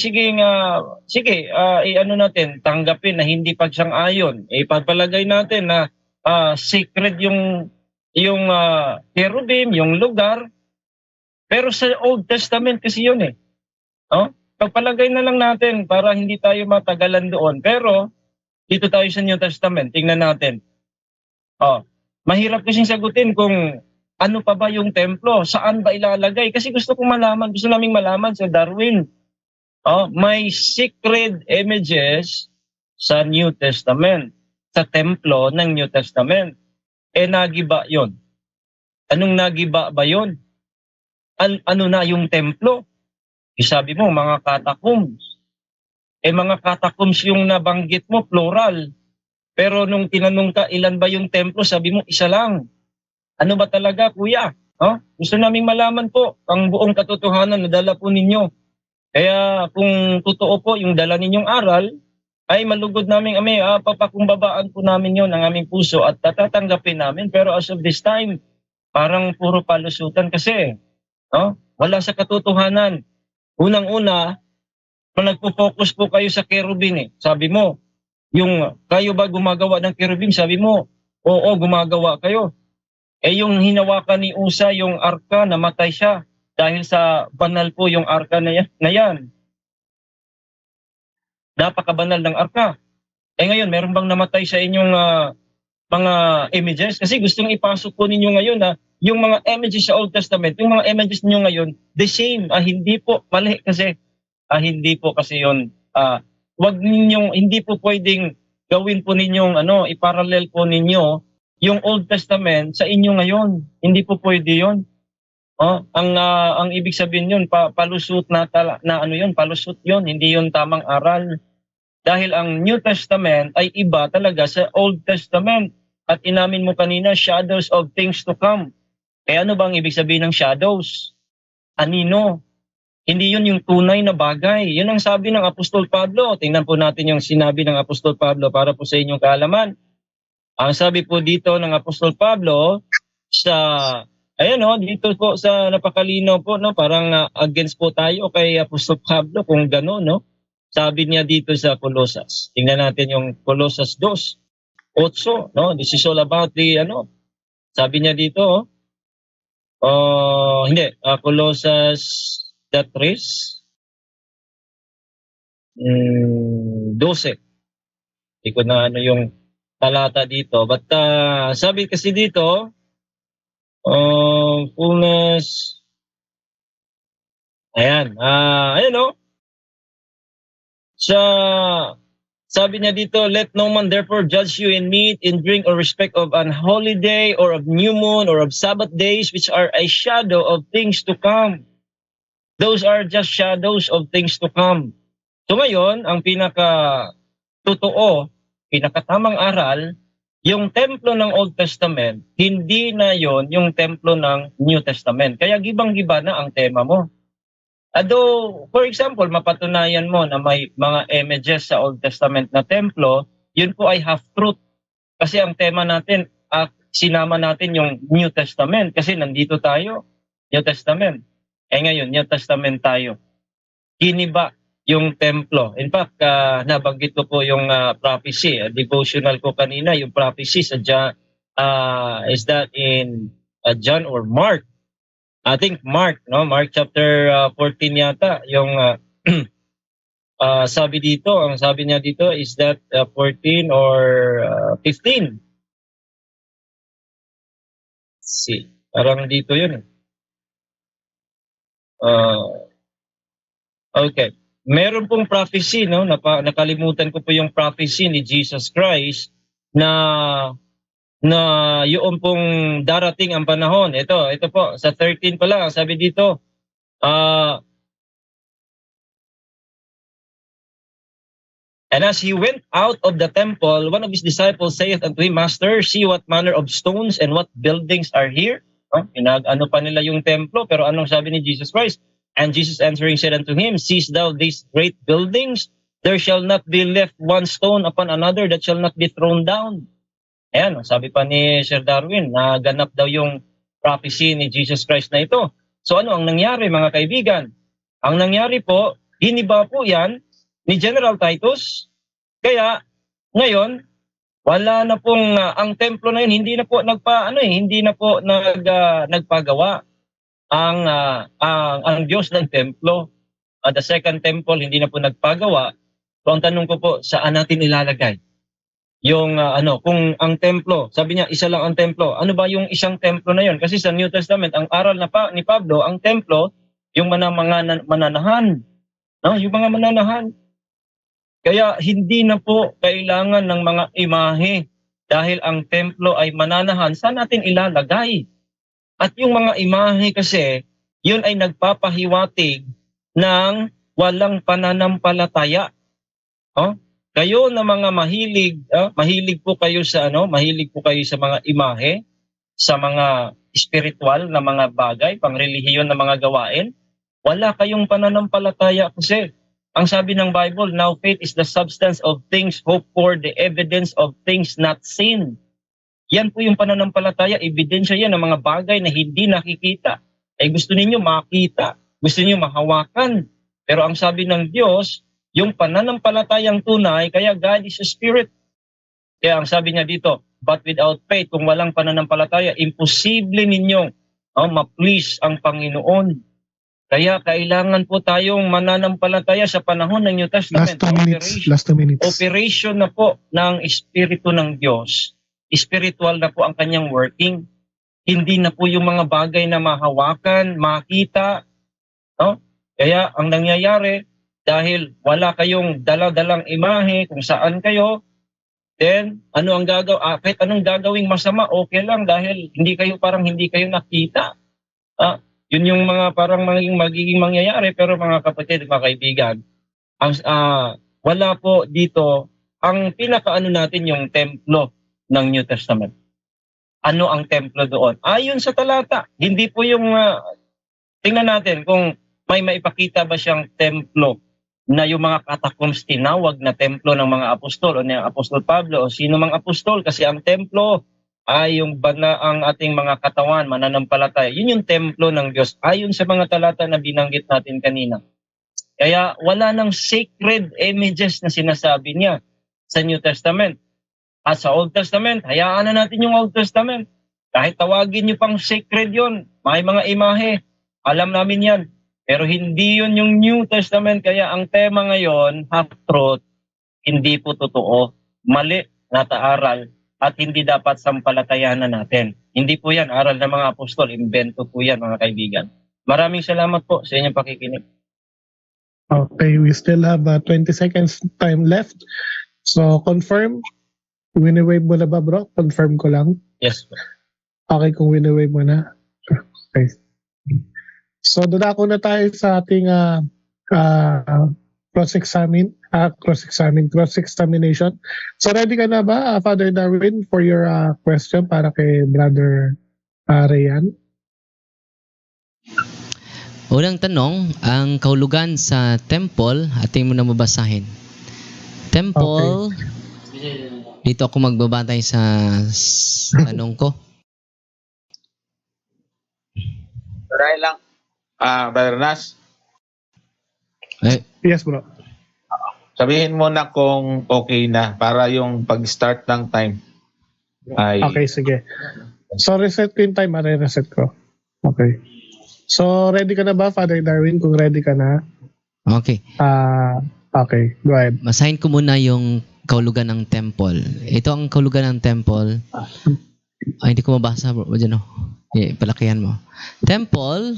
tanggapin na hindi pagsang-ayon. Ipagpalagay natin na sacred yung cherubim, yung lugar. Pero sa Old Testament kasi yun eh. Pagpalagay na lang natin para hindi tayo matagalan doon. Pero dito tayo sa New Testament, tingnan natin. Mahirap kasing sagutin kung ano pa ba yung templo, saan ba ilalagay? Kasi gusto naming malaman Sir Darwin. May sacred images sa New Testament, sa templo ng New Testament. Nagiba yon. Anong nagiba ba yon? Ano na yung templo? Sabi mo, mga catacombs. Mga catacombs yung nabanggit mo, plural. Pero nung tinanong ka, ilan ba yung templo? Sabi mo, isa lang. Ano ba talaga, kuya? Gusto naming malaman po ang buong katotohanan na dala po ninyo. Kaya kung totoo po yung dala ninyong aral, ay malugod namin papakumbabaan po namin yon ang aming puso at tatatanggapin namin. Pero as of this time, parang puro palusutan kasi. Wala sa katotohanan. Unang-una, kung nagpo-focus po kayo sa cherubim sabi mo, kayo ba gumagawa ng cherubim? Sabi mo, oo, gumagawa kayo. Yung hinawakan ni Usa, yung arka, namatay siya dahil sa banal po yung arka na yan. Napakabanal ng arka. Ngayon, meron bang namatay sa inyong mga images kasi gustong ipasok po ninyo ngayon na yung mga images sa Old Testament, yung mga images niyo ngayon, the same. Hindi po, mali kasi. Hindi po kasi yun. Wag ninyong, hindi po pwedeng gawin po ninyong, iparallel po ninyo yung Old Testament sa inyo ngayon. Hindi po pwede yun. Ang ibig sabihin yun, palusot na yun, palusot yun, hindi yun tamang aral. Dahil ang New Testament ay iba talaga sa Old Testament. At inamin mo kanina, shadows of things to come. Kaya ano bang ibig sabihin ng shadows? Anino? Hindi yun yung tunay na bagay. Yun ang sabi ng Apostol Pablo. Tingnan po natin yung sinabi ng Apostol Pablo para po sa inyong kaalaman. Ang sabi po dito ng Apostol Pablo dito po sa napakalino po, parang against po tayo kay Apostol Pablo kung gano'n, Sabi niya dito sa Colossus. Tingnan natin yung Colossus 2:8, This is all about the, sabi niya dito, Colossus 3:12. Hindi ko na yung talata dito. But sabi kasi dito, fullness, sabi niya dito, let no man therefore judge you in meat, in drink, or respect of an holiday, or of new moon, or of Sabbath days, which are a shadow of things to come. Those are just shadows of things to come. So ngayon, ang pinakatamang aral, yung templo ng Old Testament, hindi na yon yung templo ng New Testament. Kaya gibang-giba na ang tema mo. For example, mapatunayan mo na may mga images sa Old Testament na templo, yun po ay half-truth. Kasi ang tema natin, sinama natin yung New Testament kasi nandito tayo, New Testament. Ngayon, New Testament tayo. Giniba yung templo. In fact, nabanggit ko po yung prophecy, devotional ko kanina, yung prophecy sa is that in John or Mark? I think Mark, Mark chapter 14 yata, yung ang sabi niya dito is that 14 or 15. See, parang dito yun. Okay. Meron pong prophecy, nakalimutan ko po yung prophecy ni Jesus Christ na yun pong darating ang panahon. Ito po, sa 13 pa lang, sabi dito, and as he went out of the temple, one of his disciples saith unto him, Master, see what manner of stones and what buildings are here. Ano pa nila yung templo, pero anong sabi ni Jesus Christ? And Jesus answering said unto him, seest thou these great buildings? There shall not be left one stone upon another that shall not be thrown down. Ayan, sabi pa ni Sir Darwin, naganap daw yung prophecy ni Jesus Christ na ito. So ano ang nangyari mga kaibigan? Ang nangyari po, hiniba po yan ni General Titus. Kaya ngayon, wala na pong ang templo na yun, hindi na po nagpagawa ang Diyos ng templo. The second temple hindi na po nagpagawa. So ang tanong ko po, saan natin ilalagay? Yung kung ang templo, sabi niya isa lang ang templo. Ano ba yung isang templo na yon? Kasi sa New Testament, ang aral ni Pablo, ang templo, yung mga mananahan. Yung mga mananahan. Kaya hindi na po kailangan ng mga imahe dahil ang templo ay mananahan. Saan natin ilalagay? At yung mga imahe kasi, yun ay nagpapahiwatig ng walang pananampalataya. Kayo na mga mahilig po kayo sa mga imahe, sa mga spiritual na mga bagay, pangrelihiyon na mga gawain. Wala kayong pananampalataya kasi ang sabi ng Bible, now faith is the substance of things hoped for, the evidence of things not seen. Yan po yung pananampalataya, ebidensya yan ng mga bagay na hindi nakikita. Gusto ninyo makita, gusto ninyo mahawakan. Pero ang sabi ng Diyos, yung pananampalatayang tunay, kaya God is a spirit. Kaya ang sabi niya dito, but without faith, kung walang pananampalataya, imposible ninyong ma-please ang Panginoon. Kaya kailangan po tayong mananampalataya sa panahon ng New Testament. Last 2 minutes. Operation na po ng Espiritu ng Diyos spiritual na po ang kanyang working. Hindi na po yung mga bagay na mahawakan, makita. No? Kaya ang nangyayari, dahil wala kayong dala-dalang imahe kung saan kayo, then ano ang kahit anong gagawing masama, okay lang dahil hindi kayo nakita. Yun yung mga parang magiging mangyayari. Pero mga kapatid, mga kaibigan, wala po dito ang pinakaano natin yung templo ng New Testament. Ano ang templo doon? Ayon sa talata, hindi po yung tingnan natin kung may maipakita ba siyang templo na yung mga catacombs tinawag na templo ng mga apostol o ng Apostol Pablo o sino mang apostol, kasi ang templo ay yung ang ating mga katawan, mananampalataya. Yun yung templo ng Diyos ayon sa mga talata na binanggit natin kanina. Kaya wala nang sacred images na sinasabi niya sa New Testament. At sa Old Testament, hayaan na natin yung Old Testament. Kahit tawagin niyo pang sacred yon, may mga imahe, alam namin yan. Pero hindi yun yung New Testament. Kaya ang tema ngayon, half-truth, hindi po totoo. Mali na taaral at hindi dapat sampalatayanan natin. Hindi po yan aral ng mga apostol. Invento po yan, mga kaibigan. Maraming salamat po sa inyong pakikinig. Okay, we still have 20 seconds time left. So, confirm. Wini-wave mo na ba, bro? Confirm ko lang. Yes. Okay, kung wini-wave mo na. Okay. So, dadako na tayo sa ating cross-examination. So, ready ka na ba, Father Darwin, for your question para kay Brother Rayan? Unang tanong, ang kahulugan sa temple, ating mo na mabasahin. Temple, dito ako magbabantay sa tanong ko. Try lang. Brother Nas, Yes, bro. sabihin mo na kung okay na para yung pag-start ng time ay Okay, sige. So, reset ko yung time. Reset ko. Okay. So, ready ka na ba, Father Darwin? Kung ready ka na. Okay. Okay, go ahead. Masahin ko muna yung kahulugan ng temple. Ito ang kahulugan ng temple. Ay, hindi ko mabasa, bro. Diyan, palakihan mo. Temple,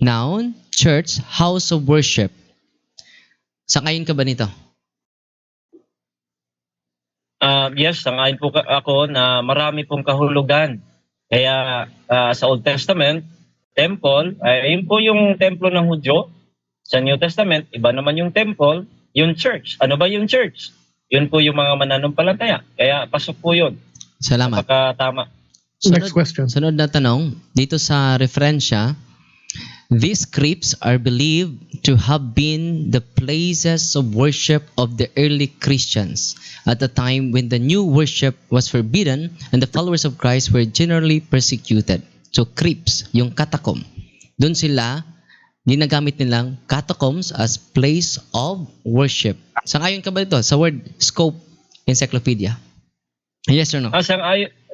noun, church, house of worship. Sangayon ka ba nito? Yes, sangayon po ako na marami pong kahulugan. Kaya sa Old Testament, temple, yun po yung templo ng Hudyo. Sa New Testament, iba naman yung temple, yung church. Ano ba yung church? Yun po yung mga mananampalataya. Kaya pasok po yun. Salamat. Tama. Next question. Sunod na tanong, dito sa referensya, these crypts are believed to have been the places of worship of the early Christians at the time when the new worship was forbidden and the followers of Christ were generally persecuted. So crypts, yung catacomb, doon sila, ginagamit nilang catacombs as place of worship. Sangayon ka ba ito sa word scope encyclopedia? Yes or no?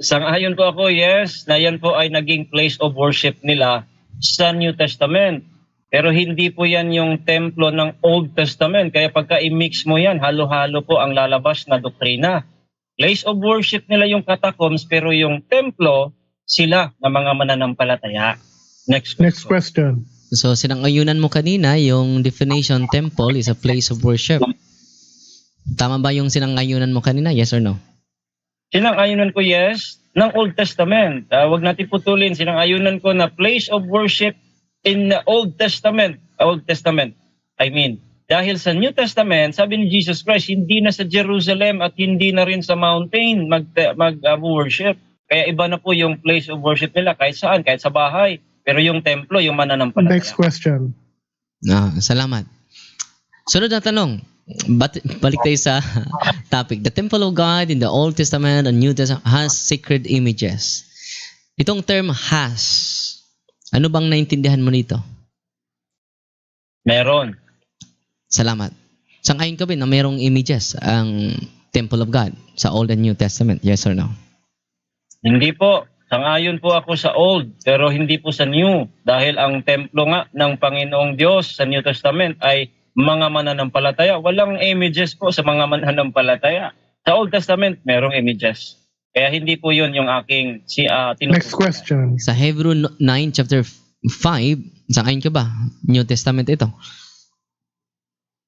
Sang-ayon po ako, yes, na yan po ay naging place of worship nila sa New Testament. Pero hindi po yan yung templo ng Old Testament. Kaya pagka i-mix mo yan, halo-halo po ang lalabas na doktrina. Place of worship nila yung catacombs, pero yung templo, sila na mga mananampalataya. Next question. So, sinangayunan mo kanina, yung definition temple is a place of worship. Tama ba yung sinangayunan mo kanina? Yes or no? Sinangayunan ko, yes, ng Old Testament. Huwag natin putulin. Sinangayunan ko na place of worship in the Old Testament. Dahil sa New Testament, sabi ni Jesus Christ, hindi na sa Jerusalem at hindi na rin sa mountain mag-worship. Kaya iba na po yung place of worship nila kahit saan, kahit sa bahay. Pero yung templo, yung mananampalataya. Next question. Salamat. Sunod na tanong. Balik tayo sa topic. The temple of God in the Old Testament and New Testament has sacred images. Itong term has, ano bang naintindihan mo nito? Meron. Salamat. Sangayon ka ba na merong images ang temple of God sa Old and New Testament? Yes or no? Hindi po. Sangayon po ako sa Old, pero hindi po sa New. Dahil ang templo nga ng Panginoong Diyos sa New Testament ay mga mananampalataya. Walang images po sa mga mananampalataya. Sa Old Testament, merong images. Kaya hindi po yun yung aking Next question. Sa Hebrew 9 chapter 5, sangayon ka ba? New Testament ito.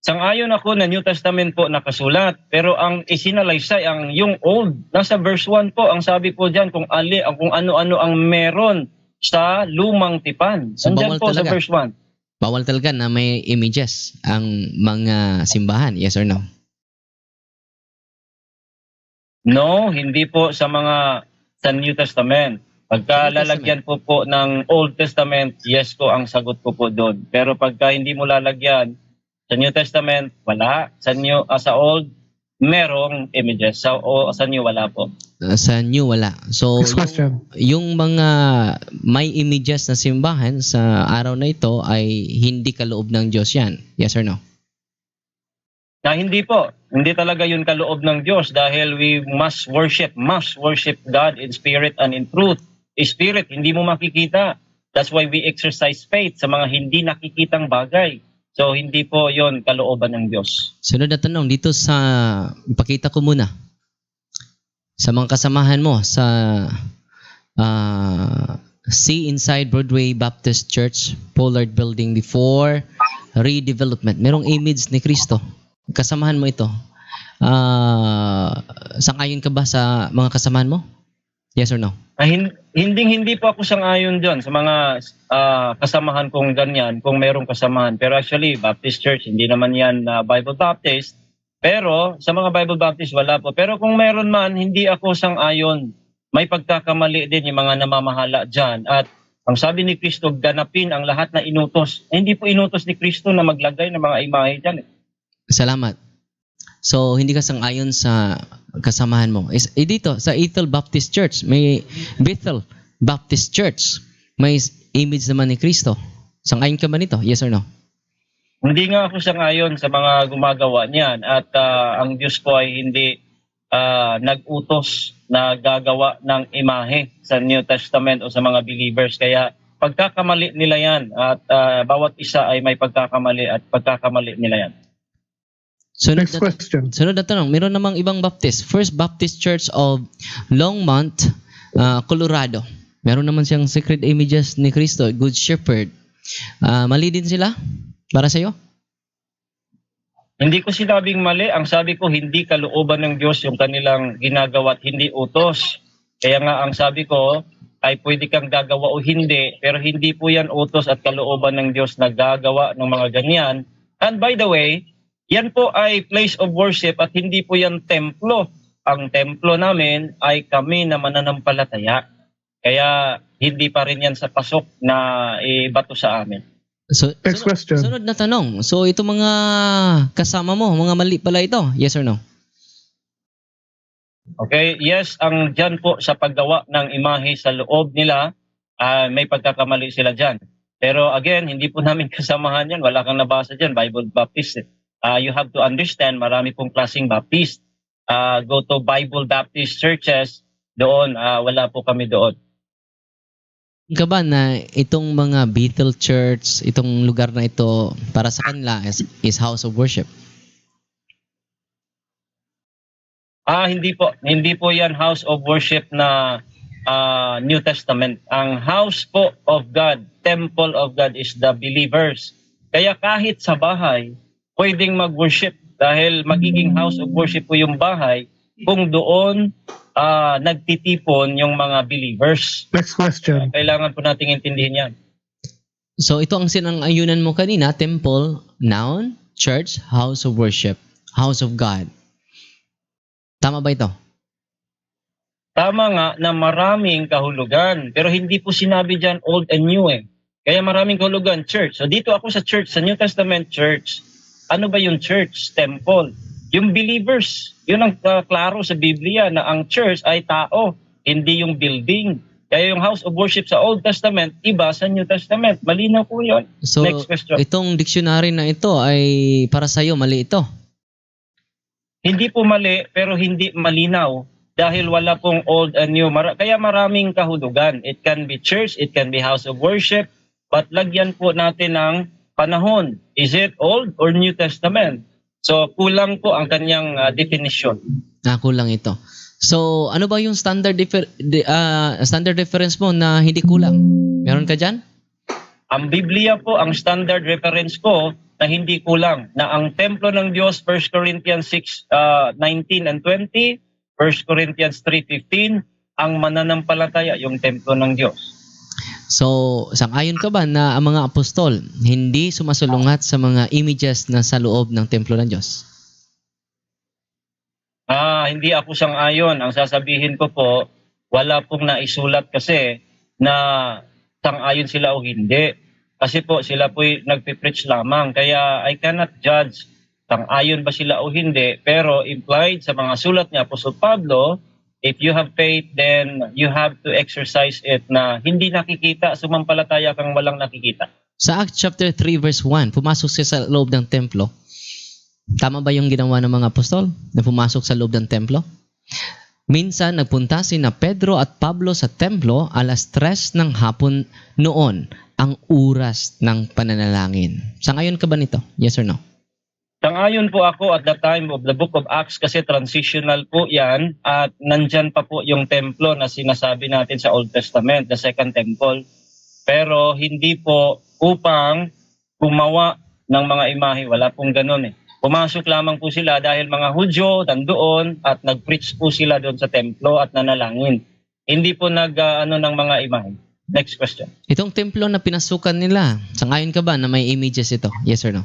Sang-ayon ako na New Testament po nakasulat, pero ang isinalaysay ang yung old. Nasa verse 1 po, ang sabi po diyan kung ano-ano ang meron sa lumang tipan. So, Andyan bawal po talaga. sa verse 1. Bawal talaga na may images ang mga simbahan. Yes or no? No, hindi po sa New Testament. Pagka New Testament. lalagyan po ng Old Testament, yes po ang sagot ko po doon. Pero pagka hindi mo lalagyan sa New Testament, wala. Sa Old, merong images. Sa New, wala po. Sa New, wala. So, Next question. yung mga may images na simbahan sa araw na ito ay hindi kaloob ng Diyos yan. Yes or no? Na hindi po. Hindi talaga yun kaloob ng Diyos dahil we must worship God in spirit and in truth. Spirit, hindi mo makikita. That's why we exercise faith sa mga hindi nakikitang bagay. So, hindi po yon kalooban ng Diyos. Sunod na tanong, dito sa, ipakita ko muna, sa mga kasamahan mo sa See Inside Broadway Baptist Church, Pollard Building before redevelopment. Merong image ni Kristo. Kasamahan mo ito. Sang-ayon ka ba sa mga kasamahan mo? Yes or no? Hindi po ako sang-ayon dyan sa mga kasamahan kong ganyan, kung merong kasamahan. Pero actually, Baptist Church, hindi naman yan Bible Baptist. Pero sa mga Bible Baptist, wala po. Pero kung meron man, hindi ako sang-ayon. May pagkakamali din yung mga namamahala dyan. At ang sabi ni Kristo, ganapin ang lahat na inutos. Hindi po inutos ni Kristo na maglagay ng mga imahe dyan. Salamat. So, hindi ka sang-ayon sa kasamahan mo. Dito, sa Bethel Baptist Church, may Bethel Baptist Church, may image naman ni Kristo. Sang-ayon ka ba nito? Yes or no? Hindi nga ako sang-ayon sa mga gumagawa niyan. At ang Diyos po ay hindi nag-utos na gagawa ng imahe sa New Testament o sa mga believers. Kaya pagkakamali nila yan at bawat isa ay may pagkakamali at pagkakamali nila yan. Next question. Sunod na tanong, meron namang ibang Baptist. First Baptist Church of Longmont, Colorado. Meron naman siyang sacred images ni Kristo, Good Shepherd. Mali din sila para sa'yo? Hindi ko sinabing mali. Ang sabi ko, hindi kalooban ng Diyos yung kanilang ginagawa at hindi utos. Kaya nga ang sabi ko, ay pwede kang gagawa o hindi, pero hindi po yan utos at kalooban ng Diyos na gagawa ng mga ganyan. And by the way, yan po ay place of worship at hindi po yan templo. Ang templo namin ay kami na mananampalataya. Kaya hindi pa rin yan sa pasok na ibato sa amin. So, Next question. Sunod na tanong. So, ito mga kasama mo, mga mali pala ito. Yes or no? Okay, yes, ang dyan po sa paggawa ng imahe sa loob nila, may pagkakamali sila dyan. Pero again, hindi po namin kasamahan yan. Wala kang nabasa dyan, Bible Baptist. You have to understand, marami pong klaseng Baptist. Go to Bible Baptist churches, doon, wala po kami doon. Ka ba na itong mga Bethel Church, itong lugar na ito, para sa kanila is house of worship? Hindi po. Hindi po yan house of worship na New Testament. Ang house po of God, temple of God is the believers. Kaya kahit sa bahay, pwedeng mag-worship dahil magiging house of worship po yung bahay kung doon nagtitipon yung mga believers. Next question. Kailangan po nating intindihin yan. So ito ang sinang-ayunan mo kanina, temple, noun, church, house of worship, house of God. Tama ba ito? Tama nga na maraming kahulugan, pero hindi po sinabi dyan old and new eh. Kaya maraming kahulugan, church. So dito ako sa church, sa New Testament church, ano ba yung church? Temple. Yung believers, yun ang klaro sa Biblia na ang church ay tao, hindi yung building. Kaya yung house of worship sa Old Testament, iba sa New Testament. Malinaw po yun. So Next question. itong dictionary na ito ay para sa iyo mali ito. Hindi po mali, pero hindi malinaw dahil wala pong old and new. Kaya maraming kahulugan. It can be church, it can be house of worship, but lagyan po natin ng panahon. Is it Old or New Testament? So kulang po ang kanyang definition. Kulang ito. So, ano ba yung standard reference mo na hindi kulang? Meron ka dyan? Ang Biblia po, ang standard reference ko na hindi kulang, na ang templo ng Diyos, 1 Corinthians 6:19 and 20, 1 Corinthians 3:15, ang mananampalataya, yung templo ng Diyos. So, sang-ayon ka ba na ang mga apostol hindi sumasalungat sa mga images na sa loob ng templo ng Diyos? Hindi ako sang-ayon. Ang sasabihin ko po, wala pong naisulat kasi na sang-ayon sila o hindi. Kasi po sila po'y nagpipreach lamang. Kaya I cannot judge sang-ayon ba sila o hindi. Pero implied sa mga sulat ni Apostol Pablo, if you have faith, then you have to exercise it na hindi nakikita, sumampalataya kang walang nakikita. Sa Acts chapter 3 verse 1, pumasok siya sa loob ng templo. Tama ba yung ginawa ng mga apostol na pumasok sa loob ng templo? Minsan, nagpunta sina Pedro at Pablo sa templo alas 3 ng hapon noon, ang oras ng pananalangin. Sangayon ka ba nito? Yes or no? Sangayon po ako at the time of the book of Acts kasi transitional po yan at nandyan pa po yung templo na sinasabi natin sa Old Testament, the second temple. Pero hindi po upang gumawa ng mga imahe. Wala pong ganun eh. Pumasok lamang po sila dahil mga Hudyo nandoon at nag-preach po sila doon sa templo at nanalangin. Hindi po ng mga imahe. Next question. Itong templo na pinasukan nila, sangayon ka ba na may images ito? Yes or no?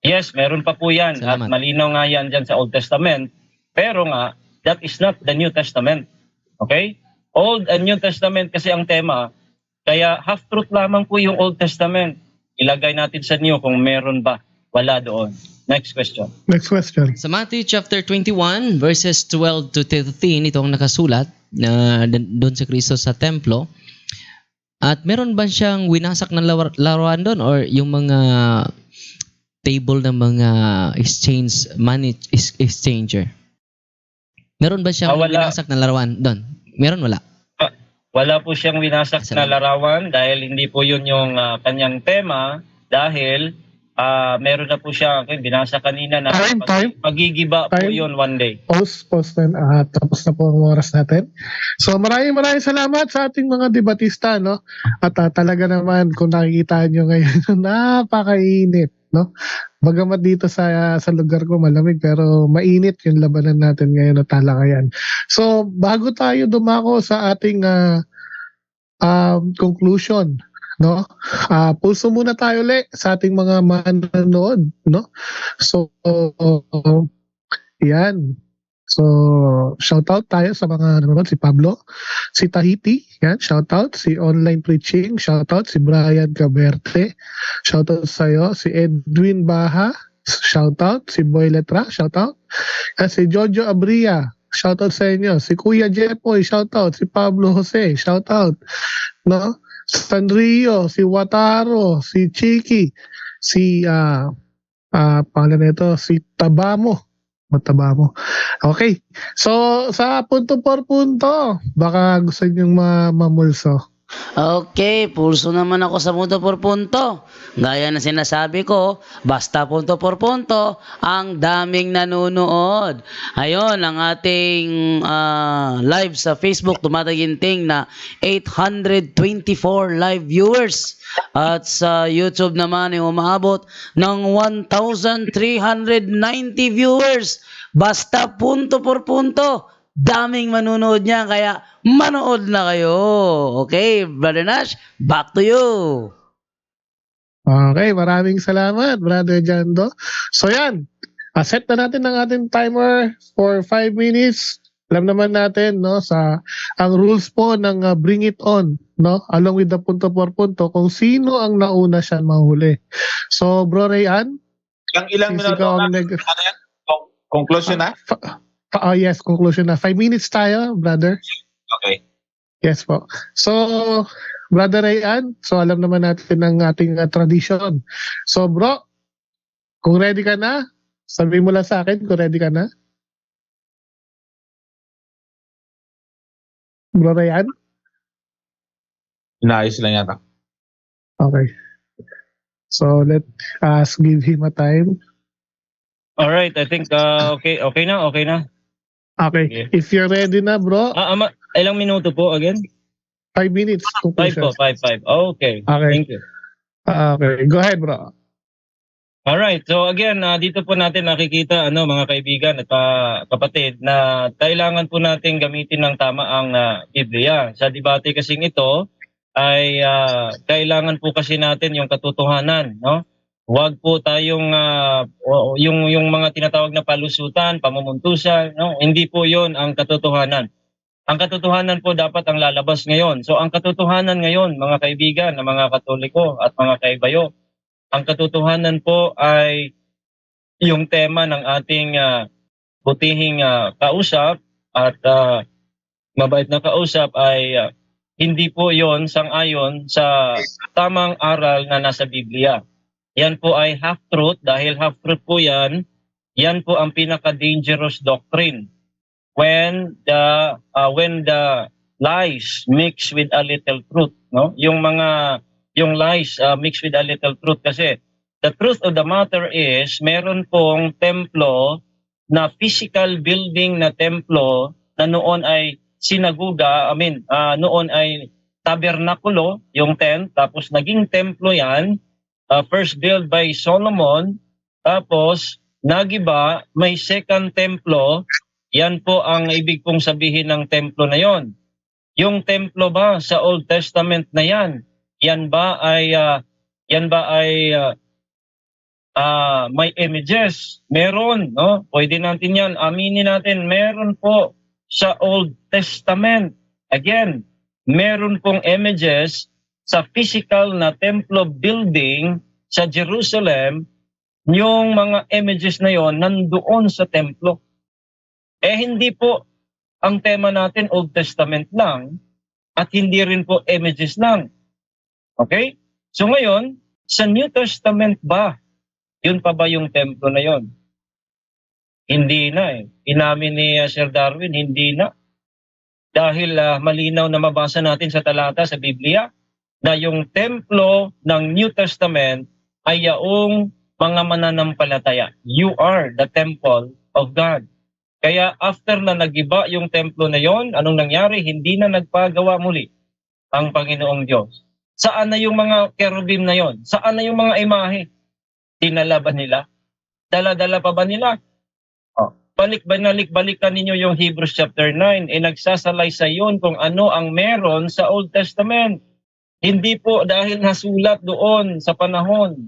Yes, meron pa po yan. Salamat. At malinaw nga yan dyan sa Old Testament. Pero nga, that is not the New Testament. Okay? Old and New Testament kasi ang tema. Kaya half-truth lamang po yung Old Testament. Ilagay natin sa New kung meron ba. Wala doon. Next question. Next question. Sa Matthew chapter 21 verses 12 to 13, itong nakasulat na doon sa Kristo sa templo. At meron ba siyang winasak ng laruan doon or yung mga table ng mga money exchanger? Meron ba siyang wala. winasak ng laruan doon? Meron, wala? Wala po siyang winasak na larawan dahil hindi po yun yung kanyang tema dahil meron na po siya, binasa kanina na magigiba po yun one day. Post na, tapos na po ang oras natin. So maraming salamat sa ating mga debatista, no? At talaga naman kung nakikita nyo ngayon, napakainit, no? Bagamat dito sa lugar ko malamig pero mainit yung labanan natin ngayon na talakayan. So bago tayo dumako sa ating conclusion, no? Pulso muna tayo ulit sa ating mga manonood, no? So yan. So shoutout tayo sa mga nanonood, si Pablo, si Tahiti, yan, shoutout, si Online Preaching, shoutout, si Brian Caberte, shoutout sa iyo, si Edwin Baha, shoutout, si Boy Letra, shoutout, at si Jojo Abria, shoutout sa inyo, si Kuya Jepoy, shoutout, si Pablo Jose, shoutout, no? Sanrio, si Wataro, si Chiki, si pangalan nito, si Tabamo. Okay. So sa punto por punto, baka gusto niyo mamulso. Okay, pulso naman ako sa punto por punto. Gaya na sinasabi ko, basta punto por punto, ang daming nanonood. Ayun, ang ating live sa Facebook, tumataginting na 824 live viewers. At sa YouTube naman ay umaabot ng 1,390 viewers. Basta punto por punto. Daming manunood niya, kaya manood na kayo. Okay, Brother Nash, back to you. Okay, maraming salamat, Brother Jando. So yan, set na natin ang ating timer for 5 minutes. Alam naman natin, no, sa ang rules po ng Bring It On, no, along with the punto por punto, kung sino ang nauna siya mahuli. So, Bro Rayan, Ilang minuto na? Conclusion na? Yes, conclusion na. 5 minutes tayo, brother. Okay. Yes po. So, Brother Rayan, so alam naman natin ang ating tradition. So, bro, kung ready ka na, sabihin mo lang sa akin kung ready ka na. Bro Rayan? Inaayos lang yata. Okay. So, let us give him a time. All right, I think okay na. Okay. If you're ready na, bro, Ilang minuto po again? 5 minutes. 2 5 po, questions. 5. Okay. Okay. Thank you. Okay. Go ahead, bro. Alright, so again, dito po natin nakikita mga kaibigan at kapatid na kailangan po natin gamitin ng tama ang Biblia. Sa debate kasing ito ay kailangan po kasi natin yung katotohanan, no? Huwag po tayong yung mga tinatawag na palusutan, pamamuntusan, no? Hindi po 'yon ang katotohanan. Ang katotohanan po dapat ang lalabas ngayon. So ang katotohanan ngayon, mga kaibigan, na mga Katoliko at mga kaibayo, ang katotohanan po ay yung tema ng ating butihing kausap at mabait na kausap ay hindi po yon sang-ayon sa tamang aral na nasa Biblia. Yan po ay half-truth. Dahil half-truth po yan, yan po ang pinaka-dangerous doctrine. When the lies mix with a little truth, no? Yung lies mix with a little truth, kasi the truth of the matter is meron pong templo na physical building na templo na noon ay sinaguga, noon ay tabernakulo, yung tent, tapos naging templo yan, first built by Solomon, tapos nagiba, may second templo. Yan po ang ibig pong sabihin ng templo na yon. Yung templo ba sa Old Testament na yan, yan ba ay may images? Meron, no? Pwede natin yan, aminin natin, meron po sa Old Testament. Again, meron pong images sa physical na templo building sa Jerusalem. Yung mga images na yon nandoon sa templo. Hindi po ang tema natin Old Testament lang at hindi rin po images lang. Okay? So ngayon, sa New Testament ba, yun pa ba yung templo na yon? Hindi na eh. Inamin ni Sir Darwin, hindi na. Dahil malinaw na mabasa natin sa talata sa Biblia na yung templo ng New Testament ay yaong mga mananampalataya. You are the temple of God. Kaya after na nagiba yung templo na yon, anong nangyari? Hindi na nagpagawa muli ang Panginoong Diyos. Saan na yung mga kerubim na yon? Saan na yung mga imahe? Dinala ba nila? Dala-dala pa ba nila? Balikan ninyo yung Hebrews chapter 9. Nagsasalay yun kung ano ang meron sa Old Testament. Hindi po dahil nasulat doon sa panahon.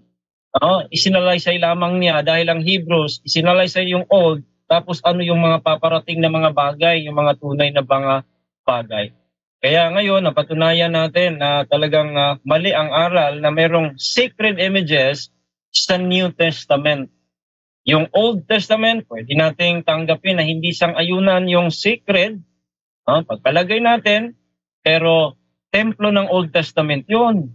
Isinalaysay lamang niya dahil ang Hebrews, isinalaysay yung Old. Tapos ano yung mga paparating na mga bagay, yung mga tunay na mga bagay. Kaya ngayon, napatunayan natin na talagang mali ang aral na merong sacred images sa New Testament. Yung Old Testament, pwede nating tanggapin na hindi sang-ayunan yung sacred, pagpalagay natin, pero templo ng Old Testament yun.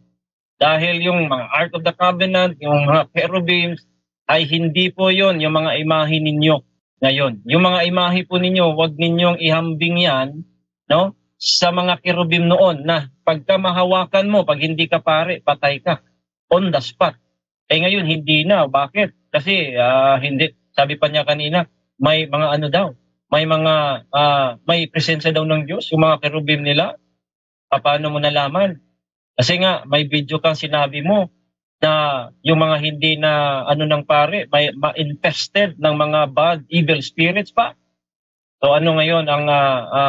Dahil yung mga Ark of the Covenant, yung mga cherubims, ay hindi po yun yung mga imahe ninyo. Ngayon, yung mga imahe po ninyo, huwag ninyong ihambing yan, no? Sa mga kerubim noon na pagka mahawakan mo, pag hindi ka pare, patay ka. On the spot. Ngayon, hindi na. Bakit? Kasi hindi. Sabi pa niya kanina, may mga may presensya daw ng Diyos, yung mga kerubim nila. Paano mo nalaman? Kasi nga, may video kang sinabi mo, na yung mga hindi na ng pare, may ma-infested ng mga bad, evil spirits pa. So ano ngayon ang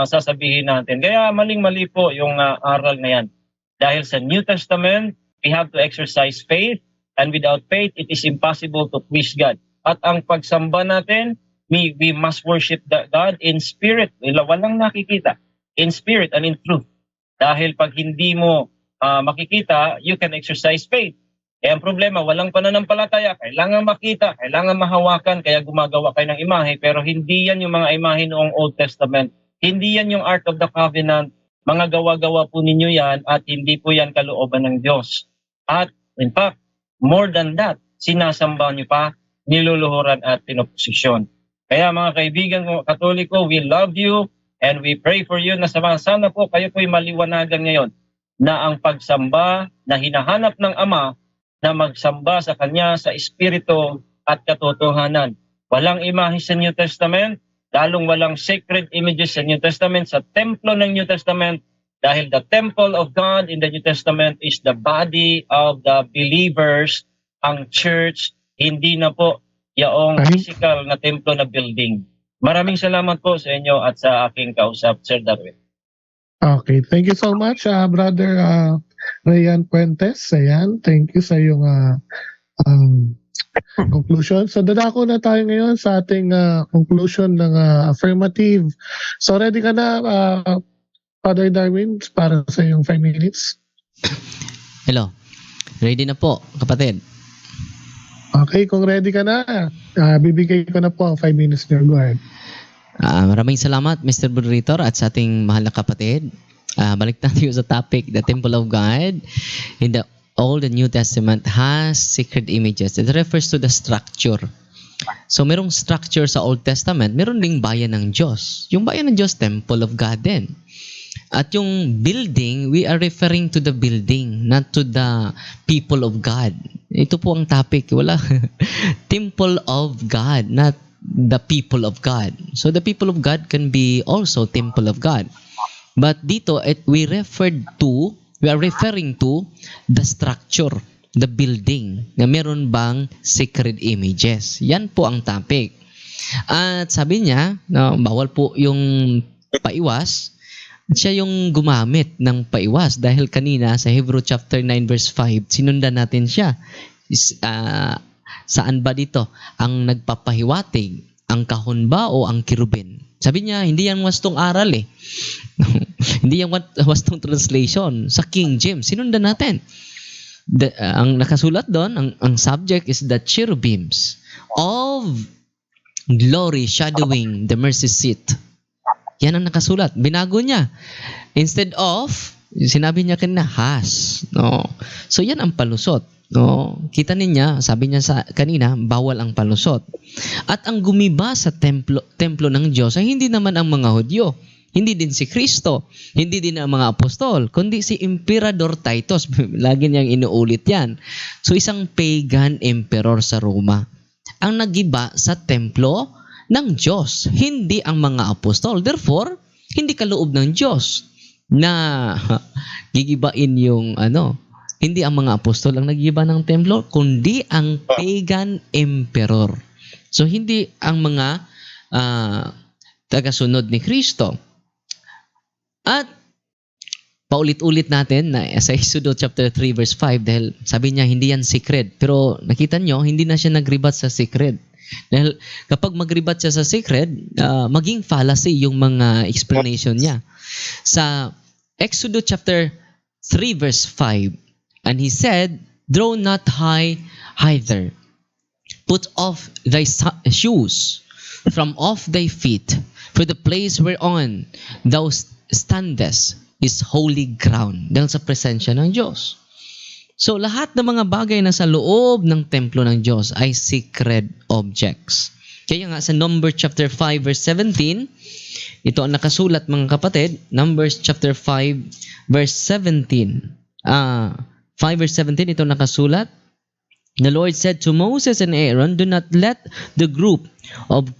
sasabihin natin? Kaya maling-mali po yung aral na yan. Dahil sa New Testament, we have to exercise faith, and without faith, it is impossible to please God. At ang pagsamba natin, we must worship God in spirit. Walang nakikita. In spirit and in truth. Dahil pag hindi mo makikita, you can exercise faith. Ang problema, walang pananampalataya, kailangan makita, kailangan mahawakan, kaya gumagawa kayo ng imahe, pero hindi yan yung mga imahe noong Old Testament. Hindi yan yung Ark of the Covenant, mga gawa-gawa po ninyo yan, at hindi po yan kalooban ng Diyos. At in fact, more than that, sinasamba nyo pa, niluluhuran at pinoposisyon. Kaya mga kaibigan ko, Katoliko, we love you, and we pray for you na sana po kayo po'y maliwanagan ngayon na ang pagsamba na hinahanap ng Ama na magsamba sa Kanya sa Espiritu at katotohanan. Walang imahe sa New Testament, lalong walang sacred images sa New Testament, sa templo ng New Testament, dahil the temple of God in the New Testament is the body of the believers, ang church, hindi na po yaong physical na templo na building. Maraming salamat po sa inyo at sa aking kausap, Sir Darwin. Okay, thank you so much, Brother Rayan Puentes. Ayan, thank you sa iyong conclusion. So, dadako na tayo ngayon sa ating conclusion ng affirmative. So, ready ka na, Father Darwin, para sa iyong 5 minutes? Hello. Ready na po, kapatid. Okay, kung ready ka na, bibigay ko na po ang 5 minutes niyo. Go ahead. Maraming salamat, Mr. Moderator, at sa ating mahal na kapatid. Balik tayo sa topic, the Temple of God. In the Old and New Testament has sacred images. It refers to the structure. So, merong structure sa Old Testament, meron ding bayan ng Diyos. Yung bayan ng Diyos, Temple of God din. At yung building, we are referring to the building, not to the people of God. Ito po ang topic. Wala. Temple of God, not the people of God. So the people of God can be also temple of God. But dito, we are referring to the structure, the building, na meron bang sacred images. Yan po ang topic. At sabi niya, bawal po yung paiwas. Siya yung gumamit ng paiwas dahil kanina sa Hebrew chapter 9 verse 5, sinundan natin siya. Saan ba dito? Ang nagpapahiwatig, ang kahon ba o ang kirubin? Sabi niya, hindi yan wastong aral eh. Hindi yan wastong translation. Sa King James, sinundan natin. Ang nakasulat doon, ang subject is the cherubims of glory shadowing the mercy seat. Yan ang nakasulat. Binago niya. Instead of, sinabi niya kanina, has. No? So, yan ang palusot. No? Kita niya, sabi niya kanina, bawal ang palusot. At ang gumiba sa templo ng Diyos ay hindi naman ang mga Hudyo. Hindi din si Kristo. Hindi din ang mga apostol. Kundi si Emperador Titus. Lagi niyang inuulit yan. So, isang pagan emperor sa Roma. Ang nagiba sa templo ng Diyos, hindi ang mga apostol. Therefore, hindi kaloob ng Diyos na gigibain yung hindi ang mga apostol ang nagiba ng templo, kundi ang pagan emperor. So, hindi ang mga tagasunod ni Kristo. At paulit-ulit natin na sa Exodus chapter 3 verse 5 dahil sabi niya hindi yan secret. Pero nakita nyo, hindi na siya nagribat sa secret. Dahil kapag magribat siya sa secret, maging fallacy yung mga explanation niya. Sa Exodus chapter 3 verse 5, and he said, "Draw not high hither, put off thy shoes from off thy feet, for the place whereon thou standest is holy ground." Dahil sa presensya ng Diyos. So, lahat ng mga bagay na sa loob ng templo ng Diyos ay sacred objects. Kaya nga sa Numbers chapter 5 verse 17, ito ang nakasulat mga kapatid, Numbers chapter 5 verse 17. 5 verse 17, ito nakasulat. The Lord said to Moses and Aaron, "Do not let the group of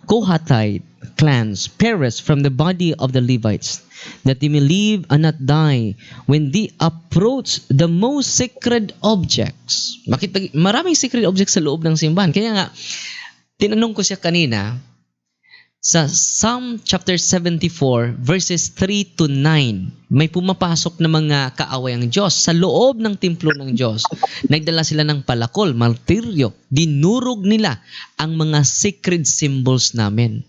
Kohathite clans perish from the body of the Levites, that they may live and not die when they approach the most sacred objects." Maraming sacred objects sa loob ng simbahan. Kaya nga, tinanong ko siya kanina, sa Psalm chapter 74 verses 3 to 9, may pumapasok na mga kaaway ang Diyos sa loob ng templo ng Diyos. Nagdala sila ng palakol, martiryo, dinurog nila ang mga sacred symbols namin.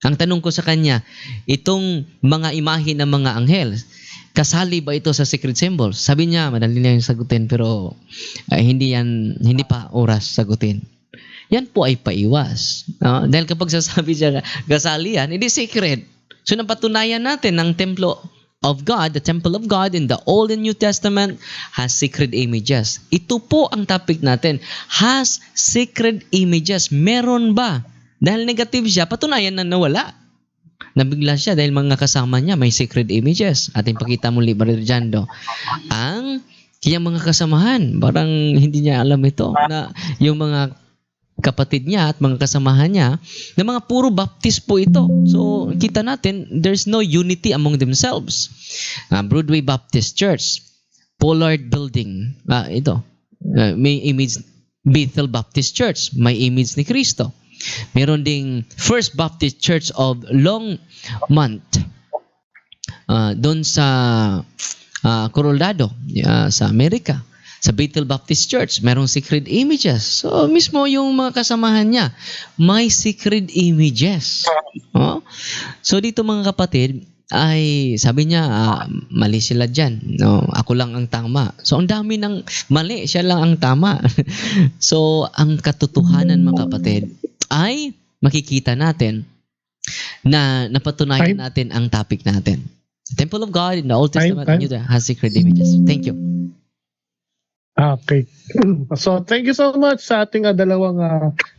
Ang tanong ko sa kanya, itong mga imahe ng mga anghel, kasali ba ito sa sacred symbols? Sabi niya, madali niya yung sagutin, pero hindi pa oras sagutin. Yan po ay paiwas. Dahil kapag sasabi siya, kasali yan, hindi sacred. So napatunayan natin ng templo of God, the temple of God in the Old and New Testament has sacred images. Ito po ang topic natin. Has sacred images. Meron ba? Dahil negative siya, patunayan na nawala. Nabigla siya dahil mga kasama niya may sacred images. Ating pakita muli, Brother Jando. Ang kaya mga kasamahan, parang hindi niya alam ito, na yung mga kapatid niya at mga kasamahan niya na mga puro Baptist po ito. So, kita natin, there's no unity among themselves. Broadway Baptist Church, Pollard Building, may image. Bethel Baptist Church, may image ni Cristo. Meron ding First Baptist Church of Longmont, doon sa Coronado, sa Amerika. Sa Bethel Baptist Church, merong secret images. So, mismo yung mga kasamahan niya, may secret images. So, dito mga kapatid, ay sabi niya, mali sila dyan. No, ako lang ang tama. So, ang dami ng mali, siya lang ang tama. So, ang katotohanan mga kapatid, ay makikita natin na napatunayan natin ang topic natin. The Temple of God in the Old Testament and New Testament has secret images. Thank you. Okay. So, thank you so much sa ating dalawang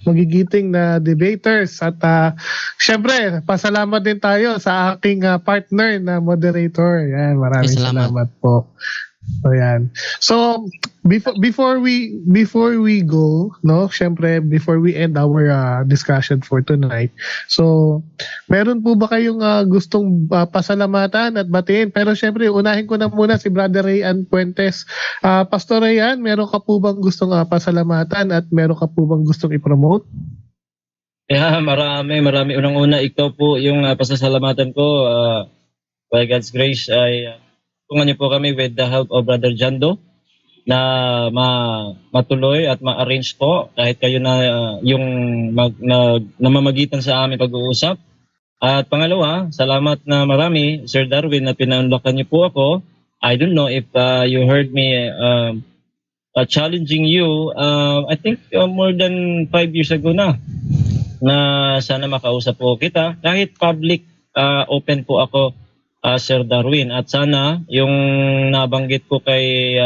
magigiting na debaters. At syempre, pasalamat din tayo sa aking partner na moderator. Yan, maraming salamat po. So, yan. So, before we go, no, syempre, before we end our discussion for tonight, so, meron po ba kayong gustong pasalamatan at batiin? Pero syempre, unahin ko na muna si Brother Rayan Puentes. Pastor Rayan, meron ka po bang gustong pasalamatan at meron ka po bang gustong i-promote? Yeah, marami. Unang-una, ikaw po yung pasasalamatan ko. By God's grace, ay tulungan niyo po kami with the help of Brother Jando na matuloy at ma-arrange po kahit kayo na yung namamagitan sa aming pag-uusap. At pangalawa, salamat na marami, Sir Darwin, na pinaunlakan niyo po ako. I don't know if you heard me challenging you, I think more than 5 years ago na sana makausap po kita. Kahit public, open po ako, Sir Darwin. At sana yung nabanggit ko kay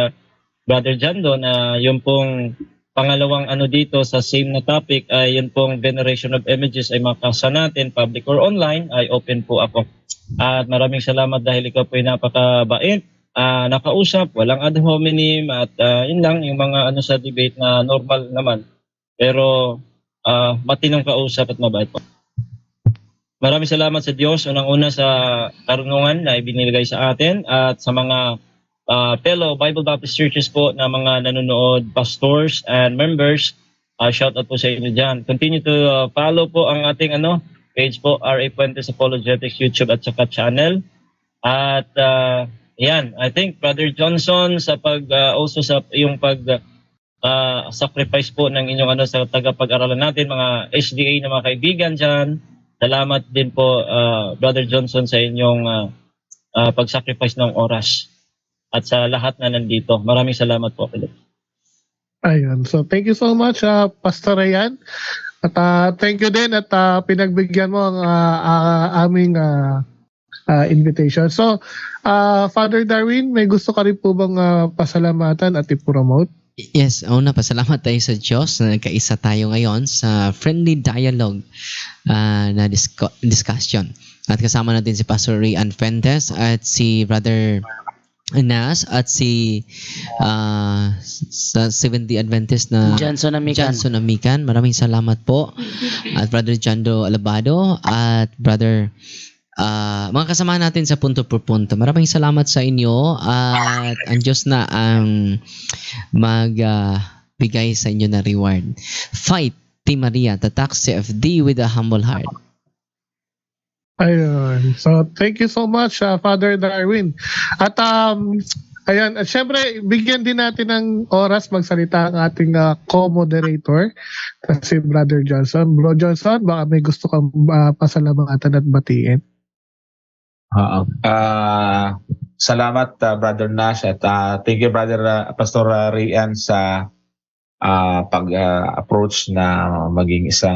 Brother Jando na yung pong pangalawang dito sa same na topic ay yung pong veneration of images ay makasa natin, public or online, ay open po ako. At maraming salamat dahil ikaw po ay napakabait, nakausap, walang ad hominem at yun lang yung mga sa debate na normal naman. Pero matinong kausap at mabait po. Maraming salamat sa Diyos, unang-una sa karunungan na ibinigay sa atin at sa mga fellow Bible Baptist churches po na mga nanonood, pastors and members. Shout out po sa inyo dyan. Continue to follow po ang ating page po, R.A. Puentes Apologetics YouTube at saka channel. At yan, I think Brother Johnson sa also sa yung sacrifice po ng inyong sa tagapag-aralan natin, mga SDA na mga kaibigan dyan. Salamat din po, Brother Johnson, sa inyong pag-sacrifice ng oras at sa lahat na nandito. Maraming salamat po, Philip. Ayun. So, thank you so much, Pastor Rayan. At thank you din at pinagbigyan mo ang aming invitation. So, Father Darwin, may gusto ka rin po bang pasalamatan at i-promote? Yes, una, pasalamat tayo sa Diyos na nagkaisa tayo ngayon sa friendly dialogue na discussion. At kasama natin si Pastor Rayan Puentes at si Brother Nas at si sa Seventh-day Adventist na Johnson Amican. Maraming salamat po. At Brother Jando Alabado at Brother mga kasama natin sa punto por punto. Maraming salamat sa inyo at ang Diyos na ang magbigay sa inyo na reward. Fight, Team Maria, tatak CFD with a humble heart. Ayun. So, thank you so much, Father Darwin. At ayan, at syempre, bigyan din natin ng oras magsalita ang ating co-moderator, si Brother Johnson. Bro Johnson, baka may gusto kang pasalamatan at batiin. Salamat, Brother Nash, at thank you, Brother Pastor Rayan, sa pag-approach na maging isa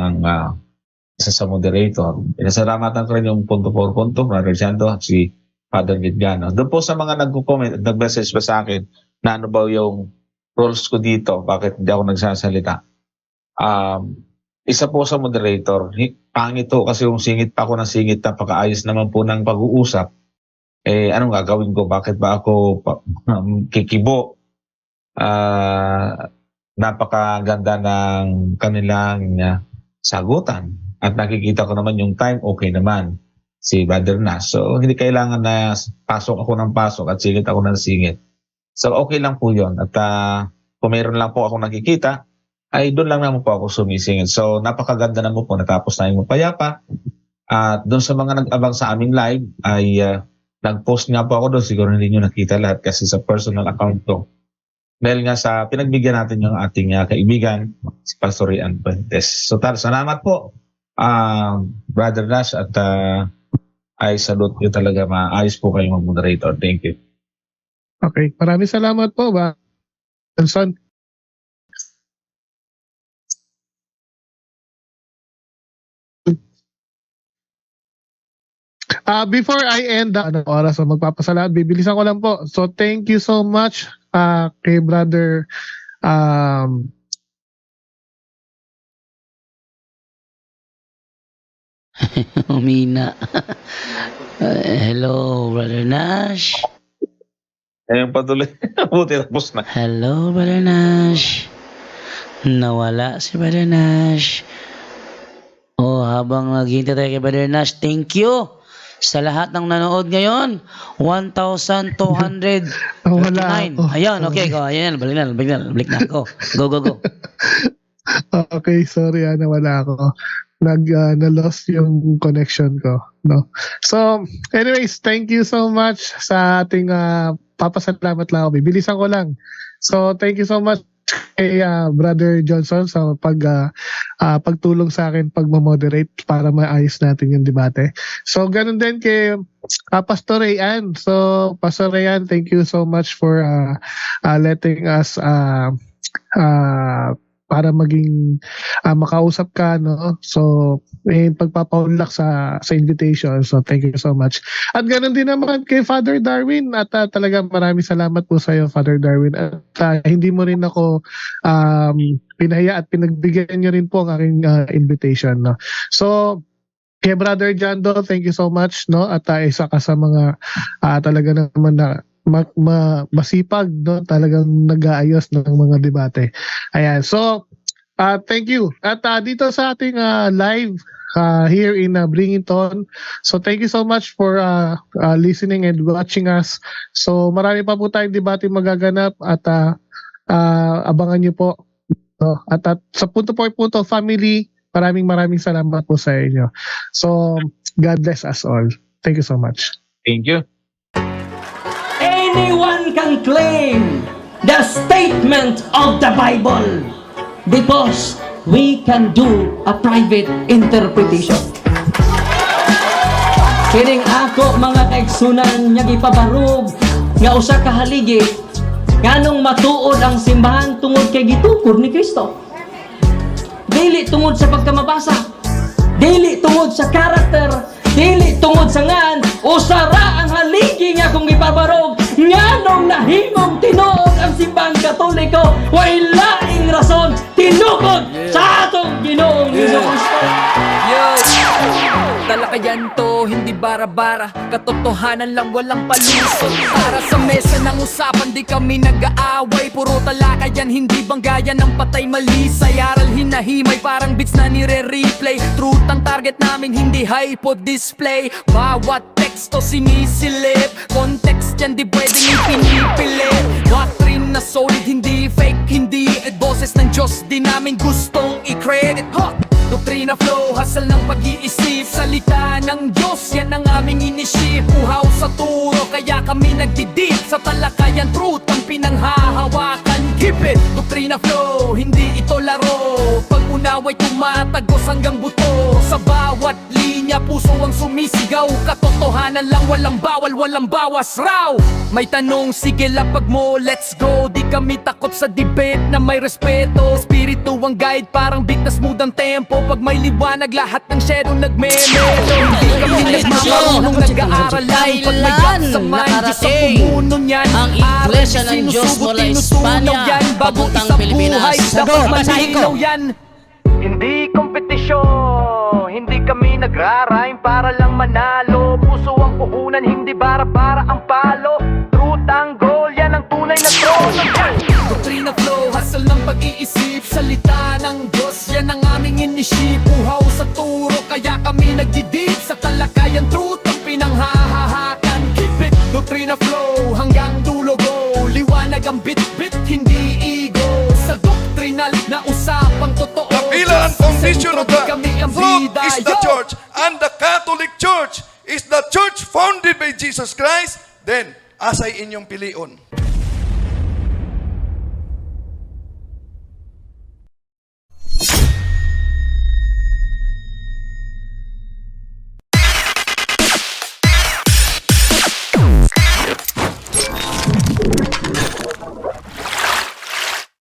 sa moderator. Pinasalamatan ko rin yung punto por punto, Brother Jando, at si Father Gitgano. Doon po sa mga nag-comment at nag-message pa sa akin na ano ba yung roles ko dito, bakit hindi ako nagsasalita. Isa po sa moderator, pangit to kasi yung singit pa ako ng singit, napakaayos naman po ng pag-uusap. Anong gagawin ko? Bakit ba ako kikibo? napakaganda ng kanilang sagutan. At nakikita ko naman yung time, okay naman si Brother Nash. So, hindi kailangan na pasok ako ng pasok at singit ako ng singit. So, okay lang po yun. At kung mayroon lang po ako nakikita, ay doon lang naman po ako sumisingit. So, napakaganda naman po. Natapos na yung payapa. At doon sa mga nag-abang sa aming live, ay nag-post nga po ako doon. Siguro hindi nyo nakita lahat kasi sa personal account ko. Dahil nga sa pinagbigyan natin yung ating kaibigan, si Pastor Ian Fuentes. So, salamat po, Brother Nash, at ay salute nyo talaga. Maayos po kayong mag-moderator. Thank you. Okay, maraming salamat po ba? Son. Before I end, oras na magpapasalamat, bibilisan ko lang po. So thank you so much kay Brother Umina. Hello, Brother Nash. Ayun patuloy. Buti tapos na. Hello, Brother Nash. Nawala si Brother Nash. Oh, habang naghihintay tayo kay Brother Nash, thank you sa lahat ng nanood ngayon. 1,239. Ayan, okay. Go. Ayan, balik na ako. Go. Okay, sorry, nawala ako. Na-lost yung connection ko. No? So, anyways, thank you so much sa ating papasalamat lang ako. Bibilisan ko lang. So, thank you so much kay Brother Johnson sa pagtulong sa akin pagmamoderate para maayos natin yung debate. So, ganun din kay Pastor Rayan. So, Pastor Rayan, thank you so much for letting us para maging makausap ka, no? So, pagpapaunlak sa invitation. So, thank you so much. At ganoon din naman kay Father Darwin. At talaga maraming salamat po sa iyo, Father Darwin. At hindi mo rin ako pinahaya at pinagbigyan niyo rin po ang aking invitation, no? So, kay Brother Jando, thank you so much, no? At isa ka sa mga talaga naman na masipag, no? Talagang nag-aayos ng mga debate. Ayan. So, thank you. At dito sa ating live here in Bringington. So, thank you so much for listening and watching us. So, marami pa po tayong debate magaganap at abangan nyo po. No? At sa Punto por Punto family, maraming salamat po sa inyo. So, God bless us all. Thank you so much. Thank you. Anyone can claim the statement of the Bible because we can do a private interpretation. Kining ako mga kaigsunan nga gipabarog nga usa ka haligi nganong matuod ang simbahan tungod kay gitukod ni Kristo. Dili tungod sa pagkamabasa, dili tungod sa karakter, dili tungod sa ngan, usara ang haligi nga kung ipabarog nganong nahimong tinuod ang simbang Katoliko way laing rason tinukod sa atong Ginoong Hesus-Kristo. Talakayan to, hindi bara-bara, katotohanan lang walang palusot. Para sa mesa ng usapan, di kami nag-aaway. Puro talakayan, hindi banggayan ng patay malisay. Aral hinahimay, parang beats na nire-replay. Truth ang target namin, hindi hypo display. Bawat teksto sinisilip, context yan di pwedeng ipinipilit. Doctrine na solid, hindi fake, hindi boses ng Diyos, di namin gustong i-credit. Doktrina flow, hasal ng pag-iisip. Salita ng Diyos, yan ang aming inisip. Uhaw sa turo, kaya kami nagdidip. Sa talakayan, truth ang pinanghahawakan. Keep it! Doktrina flow, hindi ito laro. Pag-unaway tumatagos hanggang buto. Sa bawat linya, puso ang sumisigaw. Katotohanan lang, walang bawal, walang bawas raw. May tanong, sige lapag mo, let's go. Di kami takot sa debate na may respeto. Espiritu ang guide, parang beat na smooth ang tempo. Pag may liwanag, lahat ng shadow nagme-melo. Hindi kami nagmamarunong nag-aaral lang. Pag may gap sa mind, Diyos ang pumuno niyan. Ang Iglesia ng Diyos mula Espanya papuntang Pilipinas. Dapat malinaw yan. Hindi kompetisyon, hindi kami nagrarime para lang manalo. Puso ang puhunan, hindi bara-bara ang palo. Truth ang goal, yan ang tunay na trono. Doktrina flow, hustle ng pag-iisip. Diyos, yan ang aming inisip. Uhaw sa turo, kaya kami nagdidip sa talakayan. Truth ang pinanghahahakan. Keep it, Doctrina flow, hanggang dulo go. Liwanag ang bit-bit, hindi ego. Sa doctrinal na usapang totoo. The pillar and foundation of the Kami ang truth bida. is the church, and the Catholic Church is the church founded by Jesus Christ. Then, asay inyong pilion.